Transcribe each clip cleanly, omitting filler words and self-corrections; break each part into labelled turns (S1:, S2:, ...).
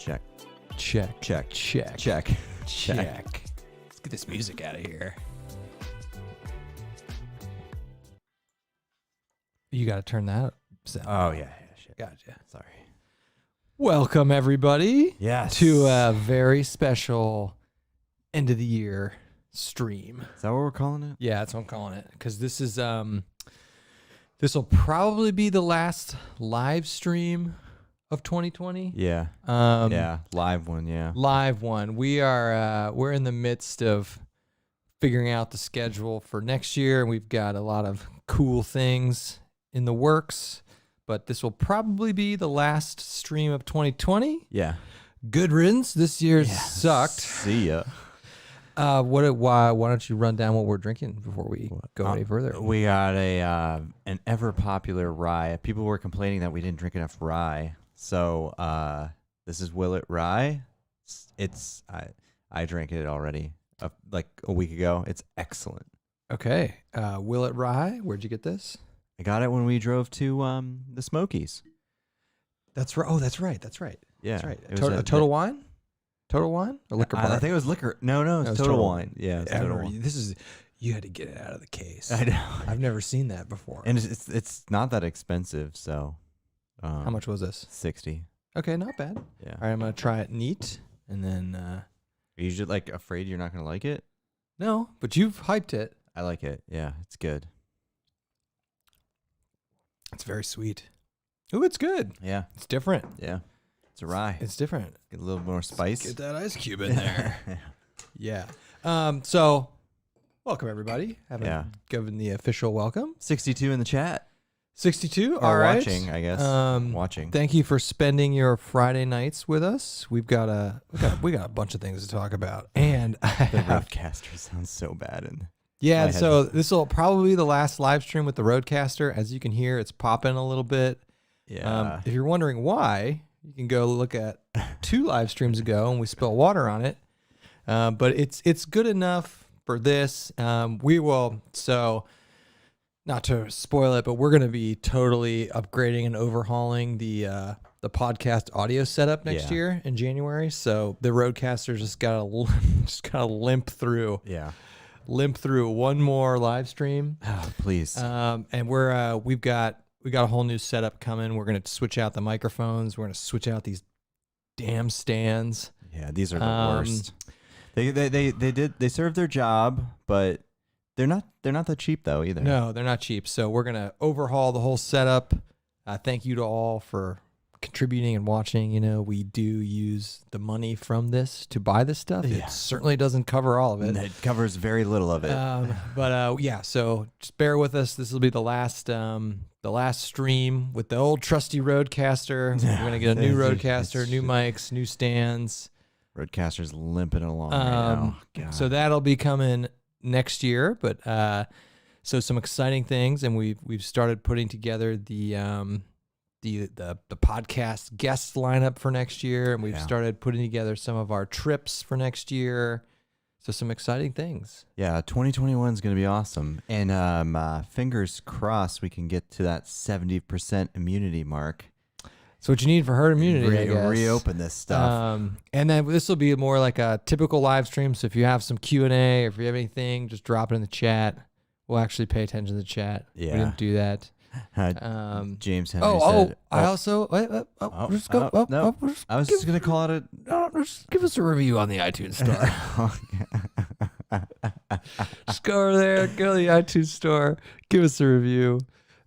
S1: Check.
S2: Check.
S1: Check.
S2: Check.
S1: Check.
S2: Check. Let's get this music out of here. You got to turn that up.
S1: Oh, yeah. Shit.
S2: Gotcha.
S1: Sorry.
S2: Welcome, everybody.
S1: Yes.
S2: To a very special end of the year stream.
S1: Is that what we're calling it?
S2: Yeah, that's what I'm calling it. Because this is this will probably be the last live stream of 2020.
S1: Yeah.
S2: Yeah,
S1: Live one. Yeah.
S2: live one. We're in the midst of figuring out the schedule for next year, and we've got a lot of cool things in the works. But this will probably be the last stream of 2020.
S1: Yeah.
S2: Good riddance. This year's sucked.
S1: See ya.
S2: Why don't you run down what we're drinking before we go any further?
S1: We got an ever popular rye. People were complaining that we didn't drink enough rye. So this is Willet Rye. I drank it already like a week ago. It's excellent.
S2: Okay. Willet Rye. Where'd you get this?
S1: I got it when we drove to the Smokies.
S2: That's right. Oh, that's right. That's right.
S1: Yeah.
S2: That's right.
S1: It was
S2: Total Wine? Total Wine? Or Liquor Bar?
S1: I think it was liquor. No, it's Total Wine. Yeah, it's Total Wine.
S2: You had to get it out of the case.
S1: I know.
S2: I've never seen that before.
S1: And it's not that expensive, so.
S2: How much was this?
S1: 60.
S2: Okay, not bad.
S1: Yeah.
S2: All right, I'm going to try it neat. And then,
S1: Are you just like afraid you're not going to like it?
S2: no, but you've hyped it.
S1: I like it. Yeah, it's good.
S2: It's very sweet. Ooh, it's good.
S1: Yeah.
S2: It's different.
S1: Yeah. It's a rye.
S2: It's different.
S1: Get a little more spice.
S2: Get that ice cube in there. Yeah. So, welcome, everybody. Haven't given the official welcome.
S1: 62 in the chat.
S2: 62.
S1: Or
S2: All right.
S1: watching, I guess. Watching.
S2: Thank you for spending your Friday nights with us. We got a bunch of things to talk about, and
S1: The Roadcaster sounds so bad.
S2: yeah.
S1: my
S2: So this will probably be the last live stream with the Roadcaster. As you can hear, it's popping a little bit.
S1: Yeah.
S2: If you're wondering why, you can go look at 2 live streams ago, and we spill water on it. But it's good enough for this. We will not to spoil it, but we're going to be totally upgrading and overhauling the podcast audio setup next year in January. So the Roadcaster just gotta limp through one more live stream.
S1: Oh, please.
S2: And we've got a whole new setup coming. We're going to switch out the microphones. We're going to switch out these damn stands.
S1: Yeah, these are the worst. They served their job, but they're not that cheap though either.
S2: No, they're not cheap. So we're going to overhaul the whole setup. Thank you to all for contributing and watching. You know, we do use the money from this to buy this stuff.
S1: Yeah.
S2: It certainly doesn't cover all of it.
S1: It covers very little of it.
S2: So just bear with us. This will be the last stream with the old trusty Roadcaster. We're going to get a new Roadcaster, new mics, new stands.
S1: Roadcaster's limping along right now. God.
S2: So that'll be coming next year, but so some exciting things, and we've started putting together the podcast guest lineup for next year, and we've started putting together some of our trips for next year. So some exciting things. Yeah,
S1: 2021 is going to be awesome, and fingers crossed we can get to that 70% immunity mark.
S2: So what you need for herd immunity, I guess.
S1: Reopen this stuff.
S2: And then this will be more like a typical live stream. So if you have some Q&A or if you have anything, just drop it in the chat. We'll actually pay attention to the chat.
S1: Yeah.
S2: We didn't do that.
S1: James Henry said...
S2: I also... just go.
S1: I was just going to call it
S2: just give us a review on the iTunes store. Just go over there, go to the iTunes store, give us a review.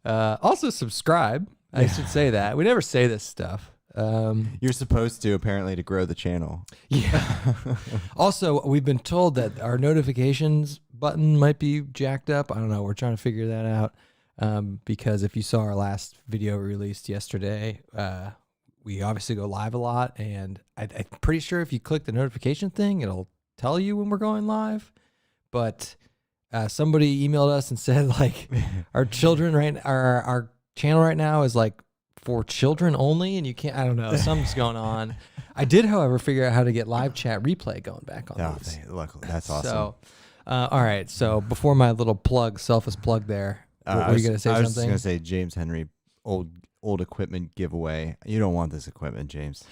S2: Also subscribe. I should say that. We never say this stuff.
S1: You're supposed to, apparently, to grow the channel.
S2: Yeah. Also, we've been told that our notifications button might be jacked up. I don't know. We're trying to figure that out. Because if you saw our last video released yesterday, we obviously go live a lot. And I'm pretty sure if you click the notification thing, it'll tell you when we're going live. But somebody emailed us and said, like, our channel right now is like for children only, and you can't, I don't know, something's going on. I did, however, figure out how to get live chat replay going back on these.
S1: Luckily, that's awesome.
S2: So, all right. So before my little selfish plug there, were you going to say something?
S1: I was just going to say James Henry, old equipment giveaway. You don't want this equipment, James.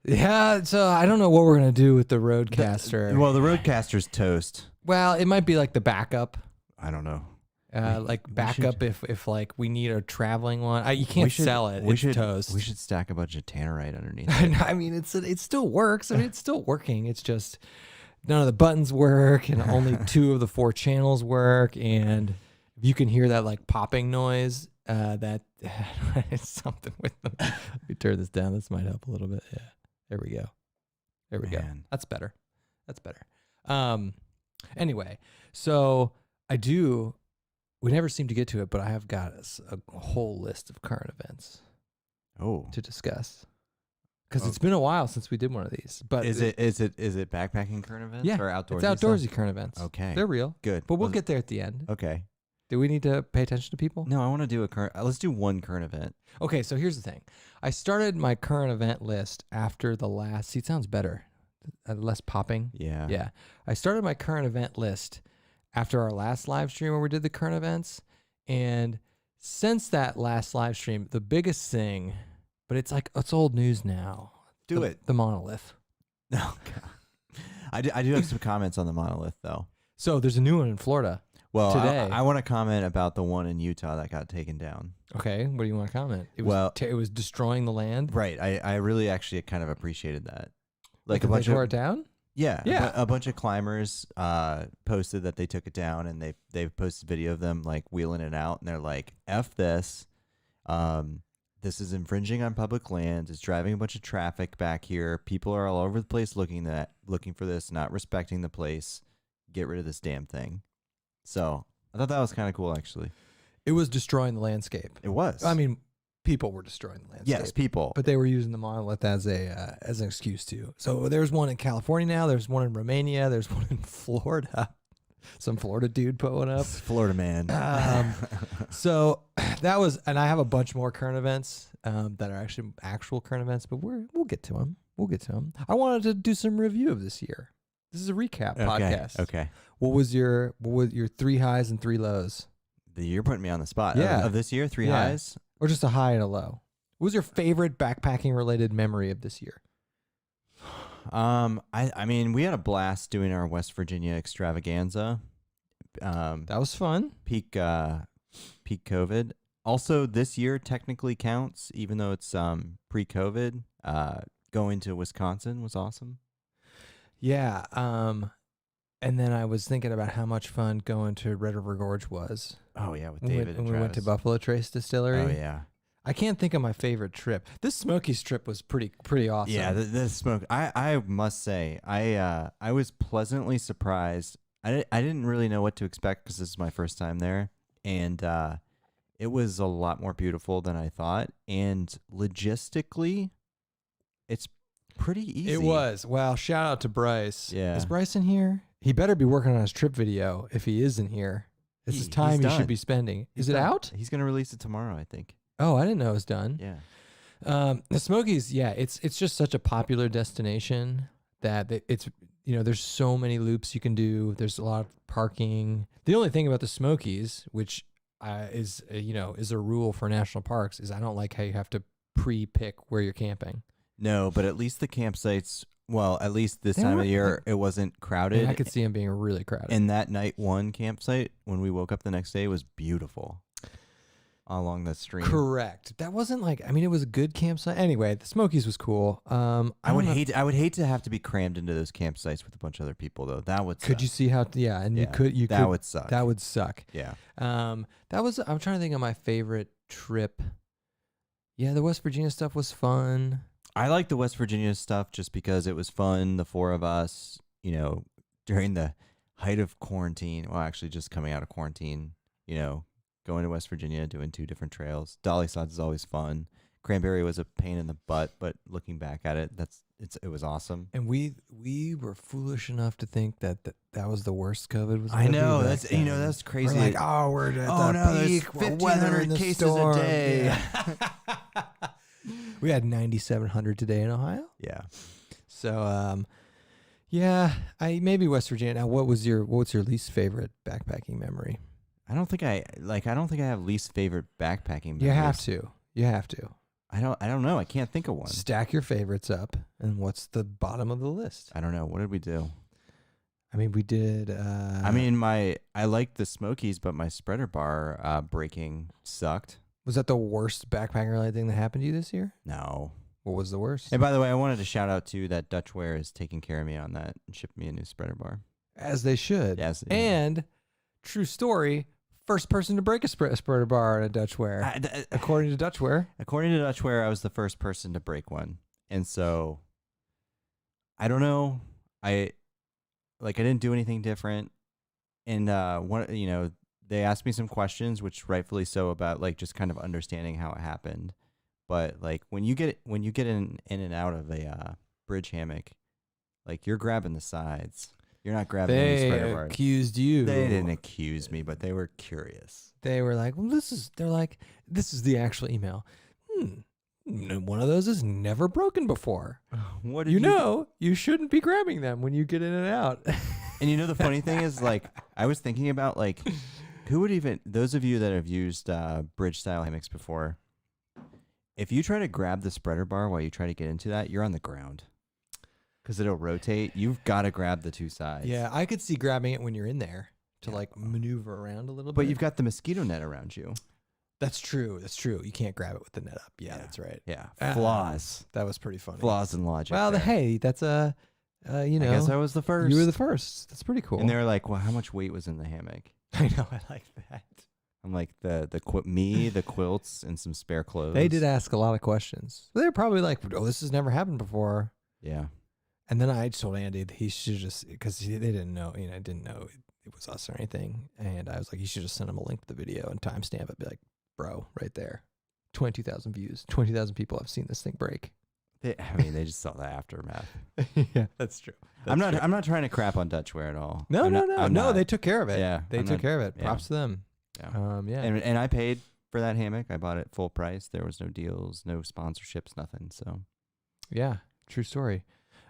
S2: Yeah, so I don't know what we're gonna do with the Roadcaster.
S1: Well, the Roadcaster's toast.
S2: Well, it might be like the backup.
S1: I don't know.
S2: Like backup if like we need a traveling one. You can't sell it. It's toast.
S1: We should stack a bunch of tannerite underneath it.
S2: I mean, it still works. I mean, it's still working. It's just none of the buttons work, and only 2 of the 4 channels work. And if you can hear that like popping noise, that it's something with them. Let me turn this down. This might help a little bit. Yeah, there we go. There we go. That's better. That's better. Anyway, so we never seem to get to it, but I have got a whole list of current events to discuss. Because it's been a while since we did one of these. But
S1: is it backpacking current events or outdoorsy?
S2: It's outdoorsy current events.
S1: Okay.
S2: They're real.
S1: Good.
S2: But we'll get there at the end.
S1: Okay.
S2: Do we need to pay attention to people?
S1: No, I want to do a current. Let's do one current event.
S2: Okay, so here's the thing. I started my current event list after the last. See, it sounds better. Less popping.
S1: Yeah.
S2: Yeah. I started my current event list after our last live stream where we did the current events. And since that last live stream, the biggest thing, but it's old news now.
S1: Do it.
S2: The Monolith.
S1: Oh, God. I do have some comments on the Monolith, though.
S2: So there's a new one in Florida.
S1: Well,
S2: today.
S1: I want to comment about the one in Utah that got taken down.
S2: Okay. What do you want to comment? It was destroying the land.
S1: Right. I really actually kind of appreciated that.
S2: Like a bunch of tore it down?
S1: Yeah. A bunch of climbers posted that they took it down, and they posted video of them like wheeling it out, and they're like, F this. This is infringing on public lands. It's driving a bunch of traffic back here. People are all over the place looking for this, not respecting the place. Get rid of this damn thing. So I thought that was kind of cool, actually.
S2: It was destroying the landscape.
S1: It was.
S2: I mean, people were destroying the landscape.
S1: Yes, people.
S2: But they were using the Monolith as an excuse too. So there's one in California now. There's one in Romania. There's one in Florida. Some Florida dude put one up.
S1: Florida man.
S2: So that was, and I have a bunch more current events that are actual current events, but we'll get to them. We'll get to them. I wanted to do some review of this year. This is a recap podcast.
S1: Okay.
S2: What was your 3 highs and 3 lows?
S1: You're putting me on the spot.
S2: Yeah.
S1: Of this year, 3 highs?
S2: Or just a high and a low? What was your favorite backpacking related memory of this year?
S1: I mean, we had a blast doing our West Virginia extravaganza.
S2: That was fun.
S1: Peak COVID. Also, this year technically counts, even though it's pre-COVID. Going to Wisconsin was awesome.
S2: Yeah. And then I was thinking about how much fun going to Red River Gorge was.
S1: Oh yeah, with David and
S2: when we went to Buffalo Trace Distillery.
S1: Oh yeah.
S2: I can't think of my favorite trip. This Smokies trip was pretty awesome.
S1: Yeah, the smoke. I must say, I was pleasantly surprised. I didn't really know what to expect because this is my first time there, and it was a lot more beautiful than I thought. And logistically, it's pretty easy.
S2: It was. Well, shout out to Bryce.
S1: Yeah.
S2: Is Bryce in here? He better be working on his trip video if he is in here. This is time he should be spending. Is it out?
S1: He's gonna release it tomorrow, I think.
S2: Oh, I didn't know it was done.
S1: Yeah.
S2: The Smokies, yeah, it's just such a popular destination that it's there's so many loops you can do. There's a lot of parking. The only thing about the Smokies, which is a rule for national parks, is I don't like how you have to pre-pick where you're camping.
S1: No, but at least the campsites. Well, at least this time of year, it wasn't crowded.
S2: I could see them being really crowded.
S1: And that night one campsite, when we woke up the next day, was beautiful along the stream.
S2: Correct. That wasn't it was a good campsite. Anyway, the Smokies was cool.
S1: I would hate to have to be crammed into those campsites with a bunch of other people, though. That would suck.
S2: Could you see how? Yeah, and
S1: that would suck.
S2: That would suck.
S1: Yeah.
S2: I'm trying to think of my favorite trip. Yeah, the West Virginia stuff was fun.
S1: I like the West Virginia stuff just because it was fun. The 4 of us, during the height of quarantine. Well, actually, just coming out of quarantine. Going to West Virginia, doing 2 different trails. Dolly Sods is always fun. Cranberry was a pain in the butt, but looking back at it, it was awesome.
S2: And we were foolish enough to think that was the worst COVID was.
S1: I know that's that's crazy.
S2: We're like, we're at the peak.
S1: There's 1,500 cases a day.
S2: Yeah. We had 9,700 today in Ohio.
S1: Yeah.
S2: So, maybe West Virginia. Now, what's your least favorite backpacking memory?
S1: I don't think I have least favorite backpacking memories.
S2: You have to.
S1: I don't know. I can't think of one.
S2: Stack your favorites up, and what's the bottom of the list?
S1: I don't know. What did we do?
S2: I mean, we did.
S1: I liked the Smokies, but my spreader bar breaking sucked.
S2: Was that the worst backpacker related thing that happened to you this year?
S1: No.
S2: What was the worst?
S1: And by the way, I wanted to shout out to that Dutchware is taking care of me on that and shipped me a new spreader bar.
S2: As they should.
S1: Yes.
S2: And true story, first person to break a spreader bar at a Dutchware. According to Dutchware.
S1: According to Dutchware, I was the first person to break one. And so I don't know. I didn't do anything different. And they asked me some questions, which rightfully so, about like just kind of understanding how it happened. But like when you get in and out of a bridge hammock, like you're grabbing the sides. You're not grabbing any spreader bars.
S2: They accused you.
S1: They didn't accuse me, but they were curious.
S2: They were like, well, this is the actual email. One of those is never broken before.
S1: What
S2: you shouldn't be grabbing them when you get in and out.
S1: And the funny thing is, like, I was thinking about, like, who would even, those of you that have used bridge style hammocks before, if you try to grab the spreader bar while you try to get into that, you're on the ground. Because it'll rotate. You've got to grab the two sides.
S2: Yeah, I could see grabbing it when you're in there to like maneuver around a little bit.
S1: But you've got the mosquito net around you.
S2: That's true. You can't grab it with the net up. Yeah. That's right.
S1: Yeah. Flaws.
S2: That was pretty funny.
S1: Flaws in logic.
S2: Well, hey, that's I
S1: guess I was the first.
S2: You were the first. That's pretty cool.
S1: And they were like, well, how much weight was in the hammock?
S2: I know. I like that.
S1: I'm like, the quilts, and some spare clothes.
S2: They did ask a lot of questions. They were probably like, oh, this has never happened before.
S1: Yeah.
S2: And then I told Andy that he should just, because they didn't know, didn't know it was us or anything. And I was like, you should just send him a link to the video and timestamp it. Be like, bro, right there. 22,000 views. 20,000 people have seen this thing break.
S1: They just saw the aftermath.
S2: Yeah, that's true.
S1: I'm not trying to crap on Dutchware at all.
S2: No, they took care of it.
S1: Yeah.
S2: They took care of it. Props to them.
S1: Yeah.
S2: Yeah.
S1: And I paid for that hammock. I bought it full price. There was no deals, no sponsorships, nothing. So
S2: yeah, true story.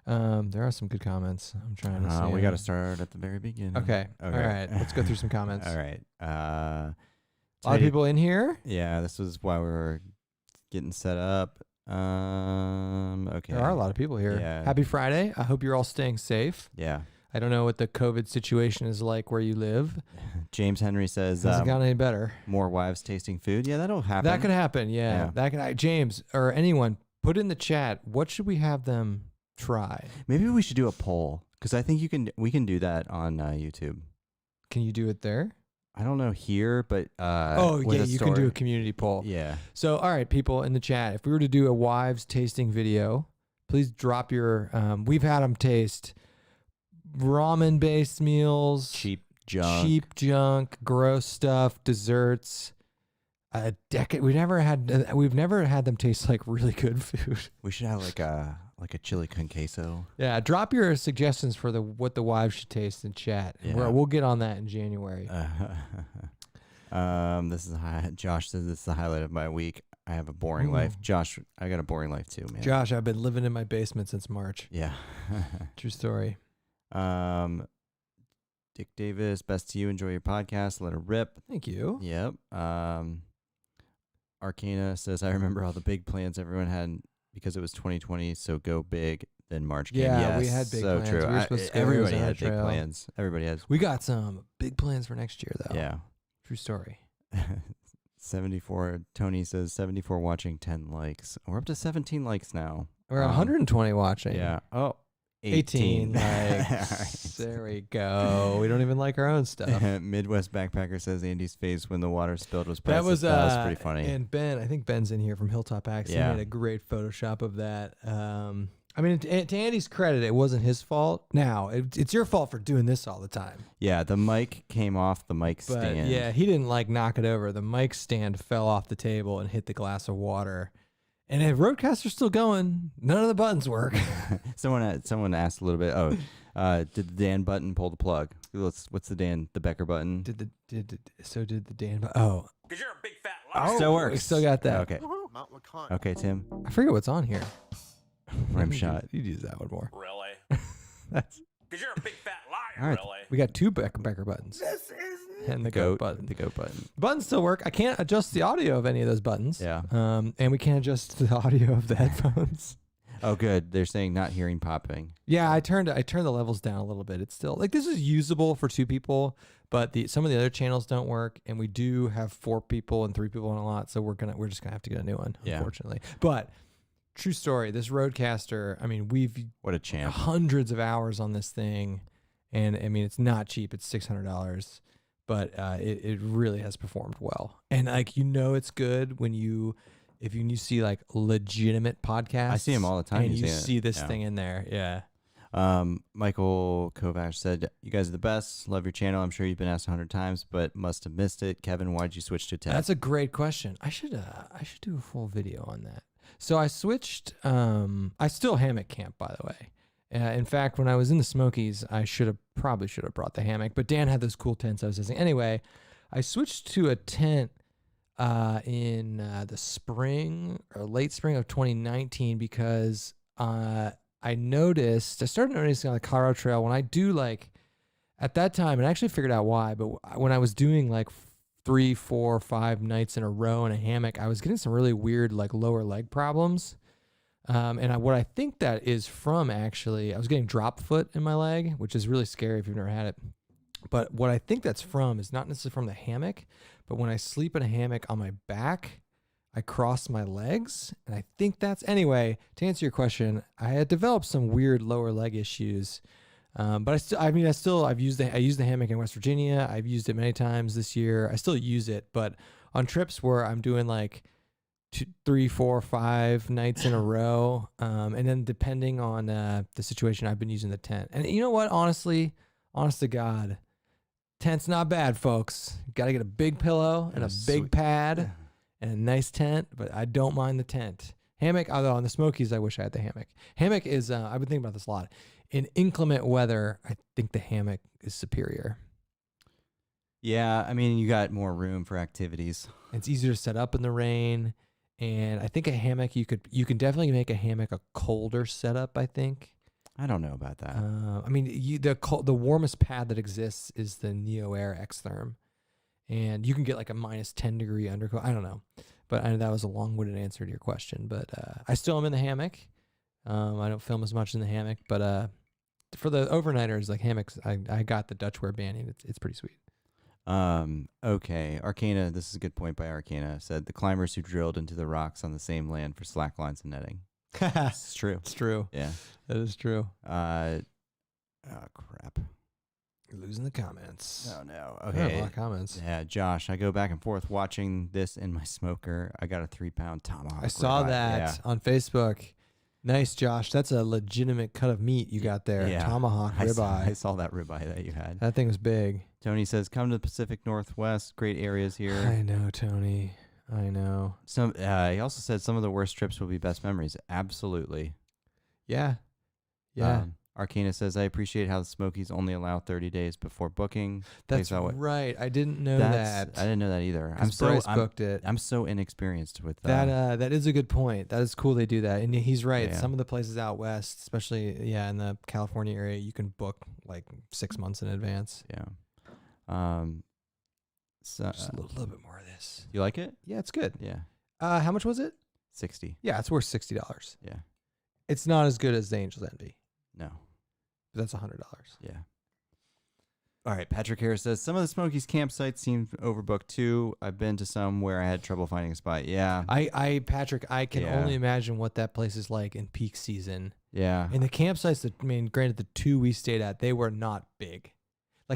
S2: There are some good comments. I'm trying to see.
S1: We got to start at the very beginning.
S2: Okay. All right. Let's go through some comments.
S1: All right.
S2: A lot of people in here.
S1: Yeah, this was why we were getting set up. Okay.
S2: There are a lot of people here.
S1: Yeah.
S2: Happy Friday. I hope you're all staying safe.
S1: Yeah.
S2: I don't know what the COVID situation is like where you live.
S1: James Henry says,
S2: hasn't gotten any better.
S1: More wives tasting food. Yeah, that'll happen.
S2: That could happen. Yeah. That could. James or anyone, put in the chat. What should we have them try?
S1: Maybe we should do a poll, because I think we can do that on YouTube.
S2: Can you do it there?
S1: I don't know here, but
S2: you can do a community poll.
S1: Yeah.
S2: So all right, people in the chat, if we were to do a wives tasting video, please drop your. We've had them taste ramen based meals,
S1: cheap junk,
S2: gross stuff, desserts. We've never had them taste like really good food.
S1: We should have like a chili con queso.
S2: Yeah, drop your suggestions for what the wives should taste in chat.
S1: Yeah.
S2: We'll get on that in January.
S1: Josh says this is the highlight of my week. I have a boring life. Josh, I got a boring life too, man.
S2: Josh, I've been living in my basement since March.
S1: Yeah.
S2: True story.
S1: Dick Davis, best to you. Enjoy your podcast. Let her rip.
S2: Thank you.
S1: Yep. Arcana says, I remember all the big plans everyone had because it was 2020, so go big. Then March came.
S2: Yeah,
S1: yes,
S2: we had big
S1: so
S2: plans.
S1: true.
S2: We were supposed to go
S1: Everybody
S2: Arizona
S1: had big
S2: Trail.
S1: plans. Everybody has.
S2: We got some big plans for next year, though.
S1: Yeah.
S2: True story.
S1: 74. Tony says 74 watching, 10 likes. We're up to 17 likes now.
S2: We're 120 watching.
S1: Yeah. Oh,
S2: 18 likes.
S1: Right.
S2: There we go. We don't even like our own stuff.
S1: Midwest Backpacker says Andy's face when the water spilled was
S2: That
S1: priceless.
S2: was
S1: That was pretty funny.
S2: And Ben, I think Ben's in here from Hilltop Axe.
S1: Yeah.
S2: He made a great Photoshop of that. I mean, to Andy's credit, it wasn't his fault. Now, it's your fault for doing this all the time.
S1: Yeah, the mic came off the mic
S2: But
S1: stand.
S2: yeah, he didn't knock it over. The mic stand fell off the table and hit the glass of water. And if Roadcaster's still going, none of the buttons work.
S1: Someone asked a little bit. Did the Dan button pull the plug? What's the Becker button?
S2: Did the Dan? Oh,
S3: Because you're a big fat liar.
S1: Still works.
S2: We still got that.
S1: Okay.
S3: Mount LeConte.
S1: Okay, Tim.
S2: I forget what's on here.
S1: Rim shot.
S2: You'd use that one more.
S3: Really?
S2: That's
S3: Because you're a big fat liar,
S1: All right.
S3: really.
S2: we got two Becker buttons.
S3: This is
S2: And the goat button.
S1: The goat button.
S2: Buttons still work. I can't adjust the audio of any of those buttons.
S1: Yeah.
S2: And we can't adjust the audio of the headphones.
S1: Oh, good. They're saying not hearing popping.
S2: Yeah, I turned the levels down a little bit. It's still like this is usable for 2 people, but some of the other channels don't work, and we do have 4 people and 3 people on a lot, so we're just gonna have to get a new one, unfortunately. But true story, this Rodecaster, I mean,
S1: What a champ.
S2: hundreds of hours on this thing, and I mean it's not cheap. It's $600, but it really has performed well, and like it's good when if you see like legitimate podcasts.
S1: I see them all the time.
S2: And you see this thing in there. Yeah.
S1: Michael Kovac said, "You guys are the best. Love your channel. I'm sure you've been asked 100 times, but must have missed it. Kevin, why'd you switch to 10?"
S2: That's a great question. I should do a full video on that. So I switched. I still hammock camp, by the way. In fact, when I was in the Smokies, I probably should have brought the hammock, but Dan had those cool tents I was using. Anyway, I switched to a tent in the spring or late spring of 2019 because I started noticing on the Colorado Trail when I do at that time, and I actually figured out why, but when I was doing 3, 4, 5 nights in a row in a hammock, I was getting some really weird lower leg problems. What I think that is from actually, I was getting drop foot in my leg, which is really scary if you've never had it. But what I think that's from is not necessarily from the hammock, but when I sleep in a hammock on my back, I cross my legs, and I think anyway, to answer your question, I had developed some weird lower leg issues. But I've used the hammock in West Virginia. I've used it many times this year. I still use it, but on trips where I'm doing 2, 3, 4, 5 nights in a row, and then depending on the situation, I've been using the tent. And you know what? Honest to God, tent's not bad, folks. Got to get a big pillow and a big pad and a nice tent, but I don't mind the tent. Hammock, although on the Smokies, I wish I had the hammock. Hammock is, I've been thinking about this a lot. In inclement weather, I think the hammock is superior.
S1: Yeah, I mean, you got more room for activities.
S2: It's easier to set up in the rain, and I think a hammock, you can definitely make a hammock a colder setup, I think.
S1: I don't know about that.
S2: I mean, the warmest pad that exists is the Neo Air Xtherm, and you can get a minus 10 degree undercoat. I don't know, but I know that was a long-winded answer to your question. But I still am in the hammock. I don't film as much in the hammock, but for the overnighters, hammocks, I got the Dutchware banning. It's pretty sweet.
S1: Okay. Arcana, this is a good point by Arcana, said the climbers who drilled into the rocks on the same land for slack lines and netting. It's true.
S2: It's true.
S1: Yeah.
S2: That is true.
S1: Oh, crap.
S2: You're losing the comments.
S1: Oh, no.
S2: Yeah,
S1: Okay.
S2: a lot of comments.
S1: Yeah, Josh, I go back and forth watching this in my smoker. I got a 3-pound tomahawk.
S2: I saw
S1: ribeye.
S2: that on Facebook. Nice, Josh. That's a legitimate cut of meat you got there.
S1: Yeah.
S2: Tomahawk ribeye.
S1: I saw that ribeye that you had.
S2: That thing was big.
S1: Tony says, come to the Pacific Northwest. Great areas here.
S2: I know, Tony. I know.
S1: He also said some of the worst trips will be best memories. Absolutely.
S2: Yeah. Yeah.
S1: Arcana says, I appreciate how the Smokies only allow 30 days before booking.
S2: That's right. I didn't know that.
S1: I didn't know that either.
S2: Bryce booked it.
S1: I'm so inexperienced with
S2: that. That is a good point. That is cool they do that. And he's right.
S1: Yeah.
S2: Some of the places out west, especially in the California area, you can book 6 months in advance.
S1: Yeah. So
S2: just a little bit more of this.
S1: You like it?
S2: Yeah, it's good.
S1: Yeah.
S2: How much was it?
S1: 60.
S2: Yeah, it's worth $60.
S1: Yeah.
S2: It's not as good as the Angel's Envy.
S1: No.
S2: But that's $100.
S1: Yeah. All right. Patrick Harris says, some of the Smokies campsites seem overbooked too. I've been to some where I had trouble finding a spot. Yeah.
S2: Patrick, I can only imagine what that place is like in peak season.
S1: Yeah.
S2: And the campsites that, granted, the 2 we stayed at, they were not big.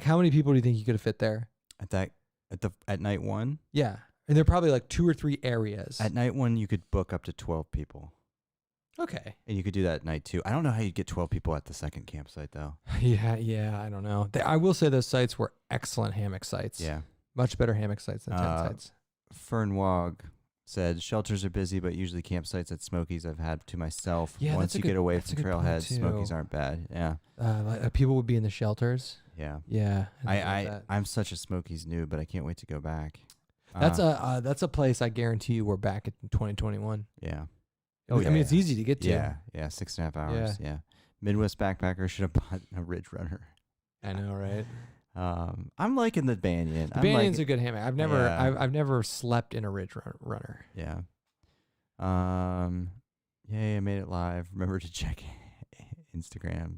S2: How many people do you think you could have fit there?
S1: At night one?
S2: Yeah. And there are probably 2 or 3 areas.
S1: At night one, you could book up to 12 people.
S2: Okay.
S1: And you could do that at night too. I don't know how you'd get 12 people at the second campsite though.
S2: Yeah, I don't know. I will say those sites were excellent hammock sites.
S1: Yeah.
S2: Much better hammock sites than tent sites.
S1: Fern Wog said, shelters are busy, but usually campsites at Smokies I've had to myself.
S2: Yeah,
S1: Once you get away from trailheads, Smokies aren't bad. Yeah.
S2: People would be in the shelters.
S1: Yeah.
S2: Yeah.
S1: I'm such a Smokies noob, but I can't wait to go back.
S2: That's a place I guarantee you we're back in 2021.
S1: Yeah.
S2: Oh, I mean, it's easy to get to.
S1: Yeah. 6.5 hours. Yeah. Midwest backpacker should have bought a Ridge Runner.
S2: I know, right?
S1: I'm liking the Banyan.
S2: The Banyan's a good hammock. I've never slept in a Ridge Runner.
S1: Yeah. Yay, I made it live. Remember to check Instagram.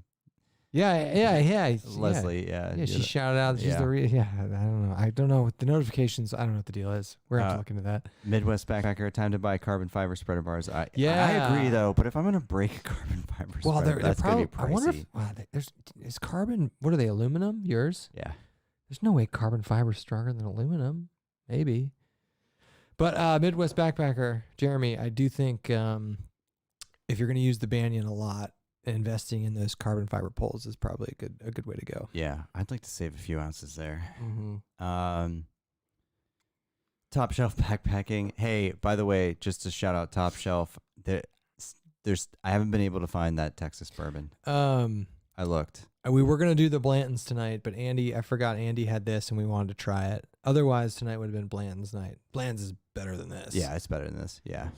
S2: Yeah.
S1: Leslie, yeah.
S2: She shouted out. She's I don't know. The notifications, I don't know what the deal is. We're going to look into that.
S1: Midwest Backpacker, time to buy carbon fiber spreader bars. I agree, though. But if I'm going to break a carbon fiber spreader, that's going to be pricey.
S2: I wonder if, is carbon, what are they, aluminum? Yours?
S1: Yeah.
S2: There's no way carbon fiber is stronger than aluminum. Maybe. But Midwest Backpacker, Jeremy, I do think if you're going to use the Banyan a lot, investing in those carbon fiber poles is probably a good way to go.
S1: Yeah, I'd like to save a few ounces there.
S2: Mm-hmm.
S1: Top Shelf Backpacking. Hey, by the way, just to shout out Top Shelf, there's I haven't been able to find that Texas bourbon. I looked.
S2: We were gonna do the Blanton's tonight, but I forgot Andy had this and we wanted to try it. Otherwise, tonight would have been Blanton's night. Blanton's is better than this.
S1: Yeah, it's better than this. Yeah.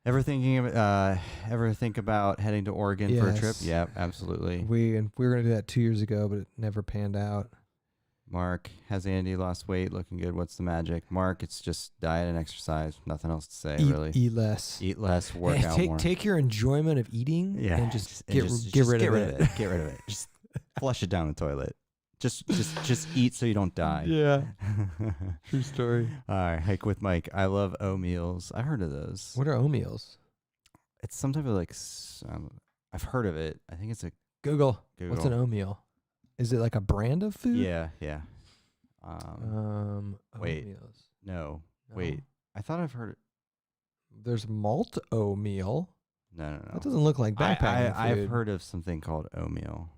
S1: Ever think about heading to Oregon for a trip? Yeah, absolutely.
S2: We were gonna do that 2 years ago, but it never panned out.
S1: Mark, has Andy lost weight? Looking good. What's the magic? Mark, it's just diet and exercise. Nothing else to say, really.
S2: Eat less.
S1: Eat less. Work out more.
S2: Take your enjoyment of eating and just get rid of it.
S1: Get rid of it. Just flush it down the toilet. Just eat so you don't die.
S2: Yeah. True story.
S1: All right, Hike with Mike. I love O meals. I've heard of those.
S2: What are O meals?
S1: It's some type of I've heard of it. I think it's a
S2: Google. What's an O meal? Is it like a brand of food?
S1: Yeah.
S2: Wait.
S1: Meals. No. Wait. I thought I've heard it.
S2: There's malt oatmeal.
S1: No.
S2: That doesn't look like backpacking food.
S1: I've heard of something called oatmeal.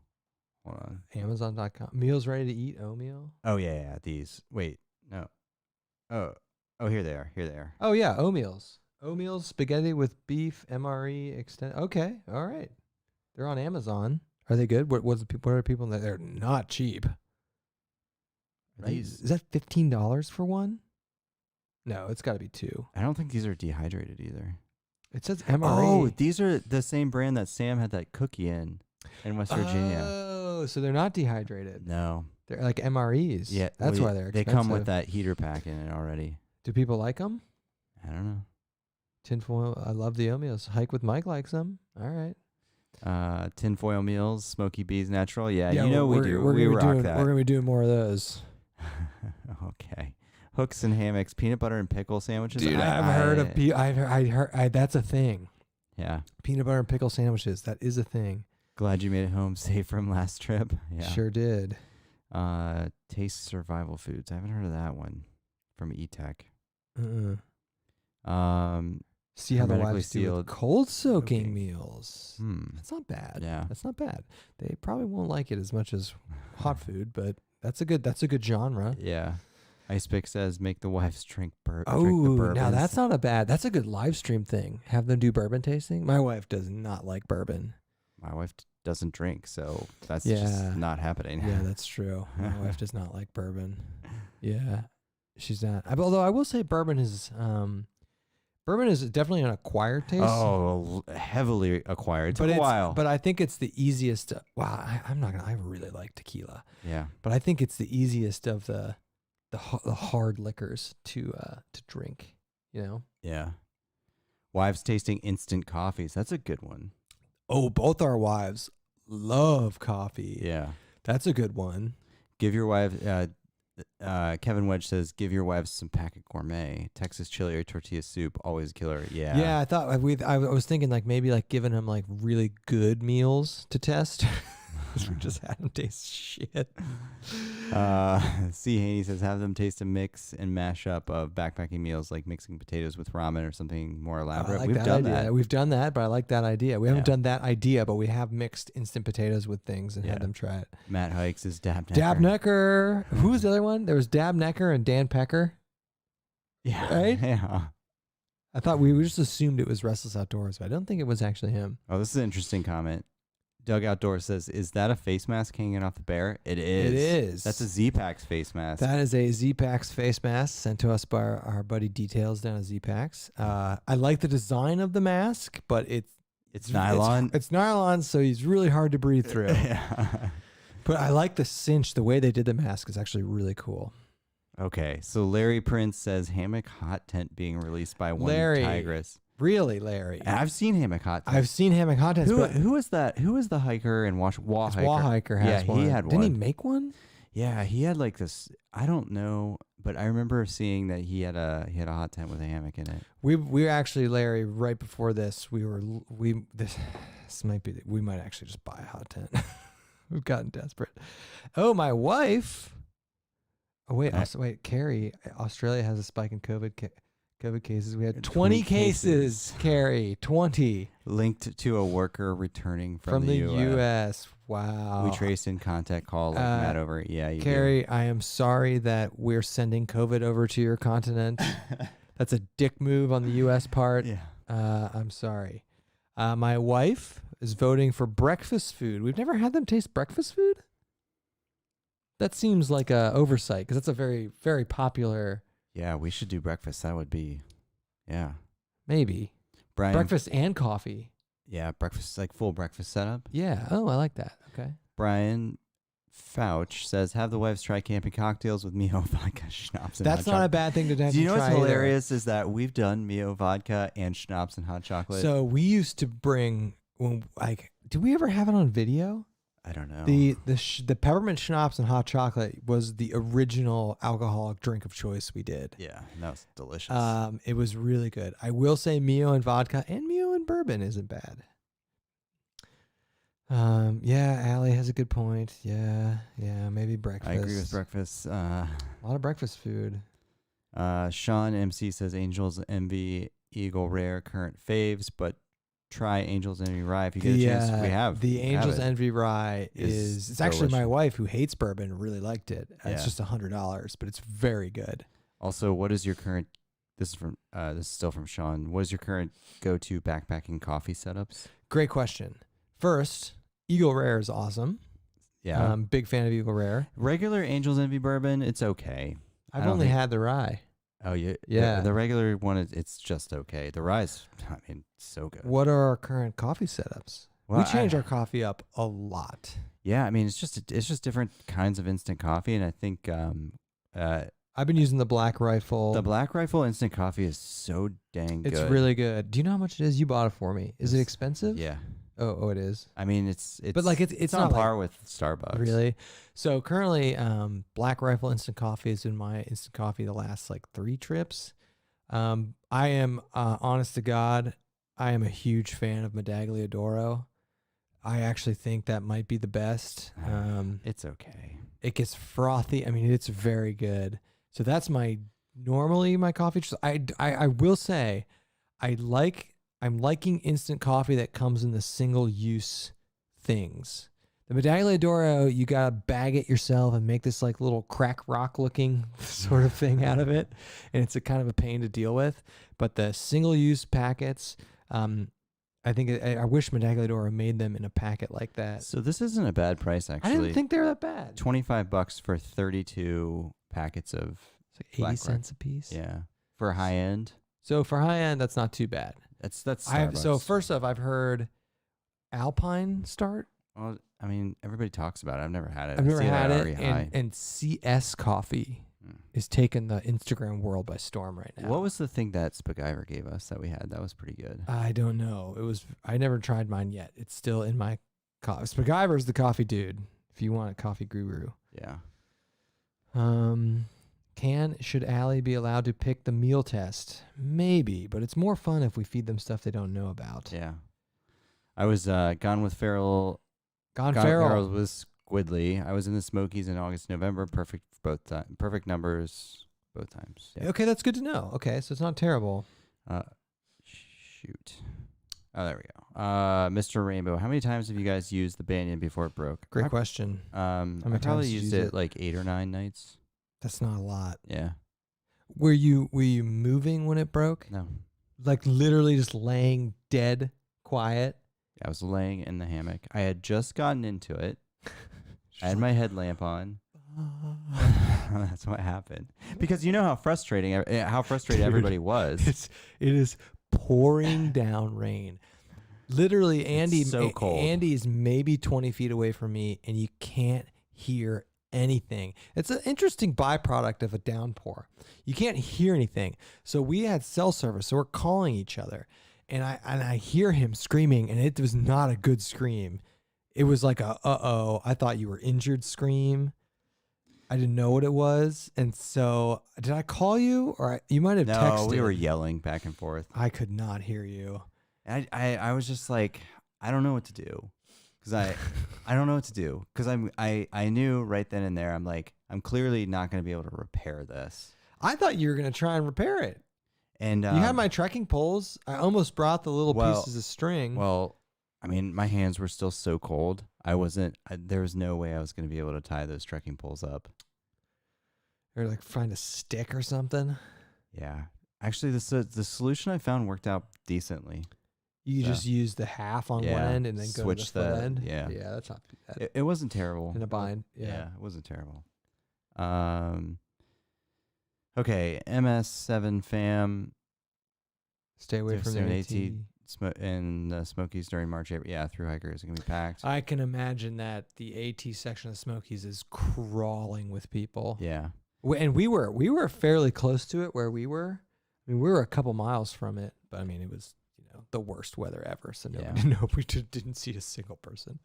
S1: Hold on.
S2: Amazon.com. Meals ready to eat oatmeal?
S1: Oh, yeah. These. Wait. No. Oh, here they are.
S2: Oh, yeah. Oatmeals. Oatmeals, spaghetti with beef, MRE, extend. Okay. All right. They're on Amazon. Are they good? What are people that they're not cheap? Right? Is that $15 for one? No, it's got to be $2.
S1: I don't think these are dehydrated either.
S2: It says MRE.
S1: Oh, these are the same brand that Sam had that cookie in West Virginia.
S2: Oh, so they're not dehydrated.
S1: No.
S2: They're like MREs.
S1: Yeah.
S2: That's why they're expensive.
S1: They come with that heater pack in it already.
S2: Do people like them?
S1: I don't know.
S2: Tinfoil. I love the oatmeals. Hike with Mike likes them. All right.
S1: Tinfoil meals, Smoky Bees Natural. Yeah, we do.
S2: We
S1: rock that.
S2: We're going to be doing more of those.
S1: Okay. Hooks and hammocks, peanut butter and pickle sandwiches.
S2: Dude, I've heard that's a thing.
S1: Yeah.
S2: Peanut butter and pickle sandwiches. That is a thing.
S1: Glad you made it home safe from last trip. Yeah.
S2: Sure did.
S1: Taste Survival Foods. I haven't heard of that one from E-Tech.
S2: See how the wives do cold soaking meals. That's not bad.
S1: Yeah.
S2: That's not bad. They probably won't like it as much as hot food, but that's a good genre.
S1: Yeah. Ice Pick says make the wives drink bourbon.
S2: Oh, now that's not that's a good live stream thing. Have them do bourbon tasting. My wife does not like bourbon.
S1: My wife doesn't drink, so that's just not happening.
S2: Yeah, that's true. My wife does not like bourbon. Yeah, she's not. Although I will say bourbon is definitely an acquired taste.
S1: Oh, heavily acquired. It took a while.
S2: But I think it's the easiest. I really like tequila.
S1: Yeah.
S2: But I think it's the easiest of the hard liquors to drink, you know?
S1: Yeah. Wives tasting instant coffees. That's a good one.
S2: Oh, both our wives love coffee.
S1: Yeah.
S2: That's a good one.
S1: Give your wife, Kevin Wedge says, give your wives some Packet Gourmet. Texas chili or tortilla soup, always killer. Yeah.
S2: Yeah, I thought I was thinking giving them really good meals to test. We just had them taste shit.
S1: C. Haney says, have them taste a mix and mash up of backpacking meals like mixing potatoes with ramen or something more elaborate.
S2: We've done that. We've done that, but I like that idea. We haven't done that idea, but we have mixed instant potatoes with things and had them try it.
S1: Matt Hikes is Dab Necker.
S2: Dab Necker. Who was the other one? There was Dab Necker and Dan Pecker.
S1: Yeah.
S2: Right?
S1: Yeah.
S2: I thought we just assumed it was Restless Outdoors, but I don't think it was actually him.
S1: Oh, this is an interesting comment. Doug Outdoor says, is that a face mask hanging off the bear? It is.
S2: It is.
S1: That's a Z-Pax face mask.
S2: That is a Z-Pax face mask sent to us by our buddy Details down at Z-Pax. I like the design of the mask, but it's
S1: nylon.
S2: It's nylon, so it's really hard to breathe through.
S1: Yeah.
S2: But I like the cinch. The way they did the mask is actually really cool.
S1: Okay, so Larry Prince says Hammock Hot Tent being released by one
S2: Larry.
S1: Tigress.
S2: Really, Larry?
S1: I've seen Hammock Hot Tent.
S2: I've seen Hammock Hot Tents.
S1: Who is that? Who is the hiker in Wall Hiker?
S2: Wall Hiker has one.
S1: He had one.
S2: Didn't he make one?
S1: Yeah, he had like this. I don't know, but I remember seeing that he had a hot tent with a hammock in it.
S2: We were actually, Larry, right before this, this might be, we might actually just buy a hot tent. We've gotten desperate. Oh, my wife. Oh, wait, wait, Carrie, Australia has a spike in COVID cases. We had 20 cases, Carrie, 20.
S1: Linked to a worker returning from
S2: the
S1: US.
S2: U.S. Wow.
S1: We traced in contact call like Matt over. Yeah, you
S2: Carrie, I am sorry that we're sending COVID over to your continent. That's a dick move on the U.S. part.
S1: Yeah.
S2: I'm sorry. My wife is voting for breakfast food. We've never had them taste breakfast food. That seems like a oversight because that's a very, very popular.
S1: Yeah, we should do breakfast. That would be, yeah.
S2: Maybe.
S1: Brian,
S2: Breakfast and coffee.
S1: Yeah, breakfast, like full breakfast setup.
S2: Yeah. Oh, I like that. Okay.
S1: Brian Fouch says, have the wives try camping cocktails with Mio vodka, schnapps, and
S2: That's
S1: hot
S2: not a
S1: chocolate.
S2: bad thing to have.
S1: Do you know
S2: to
S1: what's
S2: try
S1: hilarious is that we've done Mio vodka and schnapps and hot chocolate.
S2: So we used to bring, when like, did we ever have it on video?
S1: I don't know.
S2: The peppermint schnapps and hot chocolate was the original alcoholic drink of choice we did.
S1: Yeah, that was delicious.
S2: It was really good. I will say Mio and vodka and Mio and bourbon isn't bad. Yeah, Allie has a good point. Yeah, maybe breakfast.
S1: I agree with breakfast.
S2: A lot of breakfast food.
S1: Sean MC says Angels Envy Eagle Rare current faves, but try Angels Envy Rye if you get a chance. We have
S2: the Angels
S1: have it.
S2: Envy Rye it's actually my
S1: delicious.
S2: wife who hates bourbon really liked it. It's
S1: Yeah.
S2: just $100, but it's very good.
S1: Also, what is your current? This is still from Sean. What is your current go-to backpacking coffee setups?
S2: Great question. First, Eagle Rare is awesome.
S1: Yeah,
S2: Big fan of Eagle Rare.
S1: regular Angels Envy bourbon, it's okay.
S2: I've only had the rye.
S1: Oh yeah.
S2: Yeah.
S1: The regular one, it's just okay. The rye's, I mean, so good.
S2: What are our current coffee setups?
S1: Well,
S2: We change our coffee up a lot.
S1: Yeah, I mean, it's just different kinds of instant coffee, and I think
S2: I've been using the Black Rifle.
S1: the Black Rifle instant coffee is so dang good.
S2: It's really good. Do you know how much it is? You bought it for me. Is it expensive?
S1: Yeah.
S2: Oh, it is.
S1: I mean, it's
S2: But like it's
S1: on
S2: not
S1: par with Starbucks.
S2: really. So currently, Black Rifle instant coffee is in my instant coffee the last like 3 trips. I am honest to God, I am a huge fan of Medaglia d'Oro. I actually think that might be the best.
S1: It's okay.
S2: It gets frothy. I mean, it's very good. So that's normally my coffee. I will say, I'm liking instant coffee that comes in the single use things. The Medaglia d'Oro, you gotta bag it yourself and make this like little crack rock looking sort of thing out of it, and it's a kind of a pain to deal with. But the single use packets, I think I wish Medaglia d'Oro made them in a packet like that.
S1: So this isn't a bad price, actually.
S2: I didn't think they were that bad.
S1: $25 for 32 packets of
S2: It's like 80
S1: Black
S2: cents a piece.
S1: Yeah, for high end.
S2: So for high end, that's not too bad.
S1: That's
S2: So
S1: Starbucks.
S2: first off, I've heard Alpine start.
S1: Well, I mean, everybody talks about it. I've never had it.
S2: I've
S1: I
S2: never
S1: see
S2: had
S1: already
S2: it,
S1: high.
S2: and CS Coffee
S1: Mm.
S2: is taking the Instagram world by storm right now.
S1: What was the thing that Spacgyver gave us that we had? That was pretty good.
S2: I don't know. I never tried mine yet. It's still in my coffee. Spacgyver's the coffee dude. If you want a coffee guru.
S1: Yeah.
S2: Should Allie be allowed to pick the meal test? Maybe, but it's more fun if we feed them stuff they don't know about.
S1: Yeah. I was Gone with Feral.
S2: Gone
S1: Gone
S2: Feral.
S1: with Feral was Squidly. I was in the Smokies in August, November. Perfect both times. Perfect numbers both times. Yeah.
S2: Okay, that's good to know. Okay, so it's not terrible.
S1: Shoot. Oh, there we go. Mr. Rainbow, how many times have you guys used the Banyan before it broke?
S2: Great question.
S1: I
S2: many
S1: probably
S2: times did you
S1: used
S2: use
S1: it
S2: it?
S1: like 8 or 9 nights.
S2: That's not a lot.
S1: Yeah.
S2: Were you moving when it broke?
S1: No.
S2: Like literally just laying dead quiet?
S1: I was laying in the hammock. I had just gotten into it. I had my headlamp on. That's what happened. Because you know how frustrated
S2: Dude,
S1: everybody was.
S2: It is pouring down rain. Literally, Andy.
S1: so cold.
S2: Andy is maybe 20 feet away from me, and you can't hear anything. It's an interesting byproduct of a downpour. You can't hear anything. So we had cell service, so we're calling each other, and I hear him screaming, and it was not a good scream. It was like a uh-oh, I thought you were injured scream. I didn't know what it was, and so did I call you, or you might have texted?
S1: No, we were yelling back and forth.
S2: I could not hear you.
S1: I was just like, I don't know what to do, because I don't know what to do, because I knew right then and there, I'm like, I'm clearly not going to be able to repair this.
S2: I thought you were going to try and repair it.
S1: And
S2: you had my trekking poles. I almost brought the little
S1: well,
S2: pieces of string.
S1: Well, I mean, my hands were still so cold. There was no way I was going to be able to tie those trekking poles up.
S2: Or like find a stick or something.
S1: Yeah. Actually, the solution I found worked out decently.
S2: You just use the half on one end and then
S1: switch
S2: go to the full end?
S1: Yeah.
S2: Yeah, that's not too bad.
S1: It wasn't terrible.
S2: In a bind. Yeah.
S1: It wasn't terrible. Okay, MS7 fam.
S2: Stay away from the AT.
S1: In the Smokies during March, April. Yeah, through hikers. It's going to be packed.
S2: I can imagine that the AT section of the Smokies is crawling with people.
S1: Yeah.
S2: And we were fairly close to it where we were. I mean, we were a couple miles from it, but I mean, it was, the worst weather ever. So we didn't see a single person.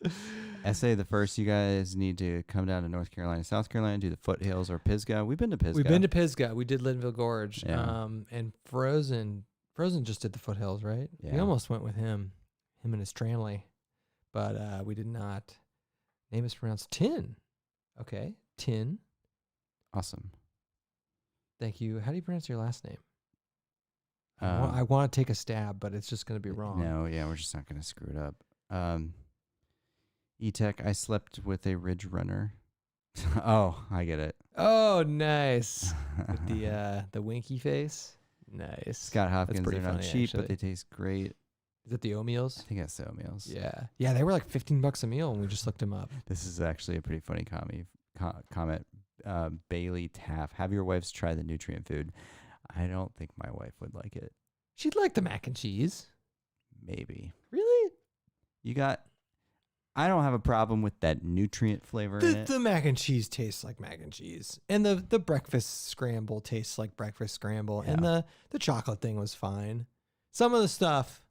S1: SA the first, you guys need to come down to North Carolina, South Carolina, do the foothills or Pisgah. We've been to Pisgah.
S2: We've been to Pisgah. We did Linville Gorge.
S1: Yeah.
S2: And Frozen just did the foothills, right?
S1: Yeah.
S2: We almost went with him and his Tranley, but we did not. Name is pronounced Tin. Okay, Tin.
S1: Awesome.
S2: Thank you. How do you pronounce your last name? I want to take a stab, but it's just going to be wrong.
S1: No, yeah, we're just not going to screw it up. E-Tech, I slept with a Ridge Runner. Oh, I get it.
S2: Oh, nice. With the winky face. Nice.
S1: Scott Hopkins, they're not
S2: funny,
S1: cheap,
S2: actually.
S1: but they taste great.
S2: Is it the O-meals?
S1: I think that's the meals.
S2: Yeah. Yeah, they were like $15 a meal, and we just looked them up.
S1: This is actually a pretty funny comment. Bailey Taff, have your wives try the nutrient food. I don't think my wife would like it.
S2: She'd like the mac and cheese.
S1: Maybe.
S2: Really?
S1: I don't have a problem with that nutrient flavor in it.
S2: The mac and cheese tastes like mac and cheese. And the breakfast scramble tastes like breakfast scramble.
S1: Yeah.
S2: And the chocolate thing was fine. Some of the stuff,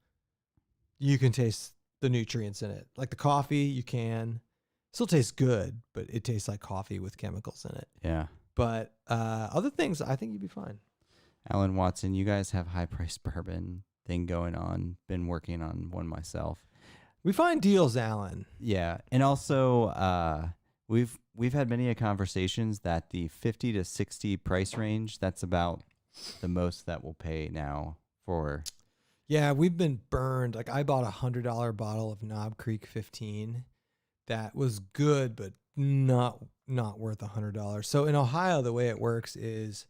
S2: you can taste the nutrients in it. Like the coffee, you can. Still tastes good, but it tastes like coffee with chemicals in it.
S1: Yeah.
S2: But other things, I think you'd be fine.
S1: Alan Watson, you guys have high-priced bourbon thing going on. Been working on one myself.
S2: We find deals, Alan.
S1: Yeah, and also we've had many conversations that the 50 to 60 price range, that's about the most that we'll pay now for.
S2: Yeah, we've been burned. Like I bought $100 bottle of Knob Creek 15. That was good, but not worth $100. So in Ohio, the way it works is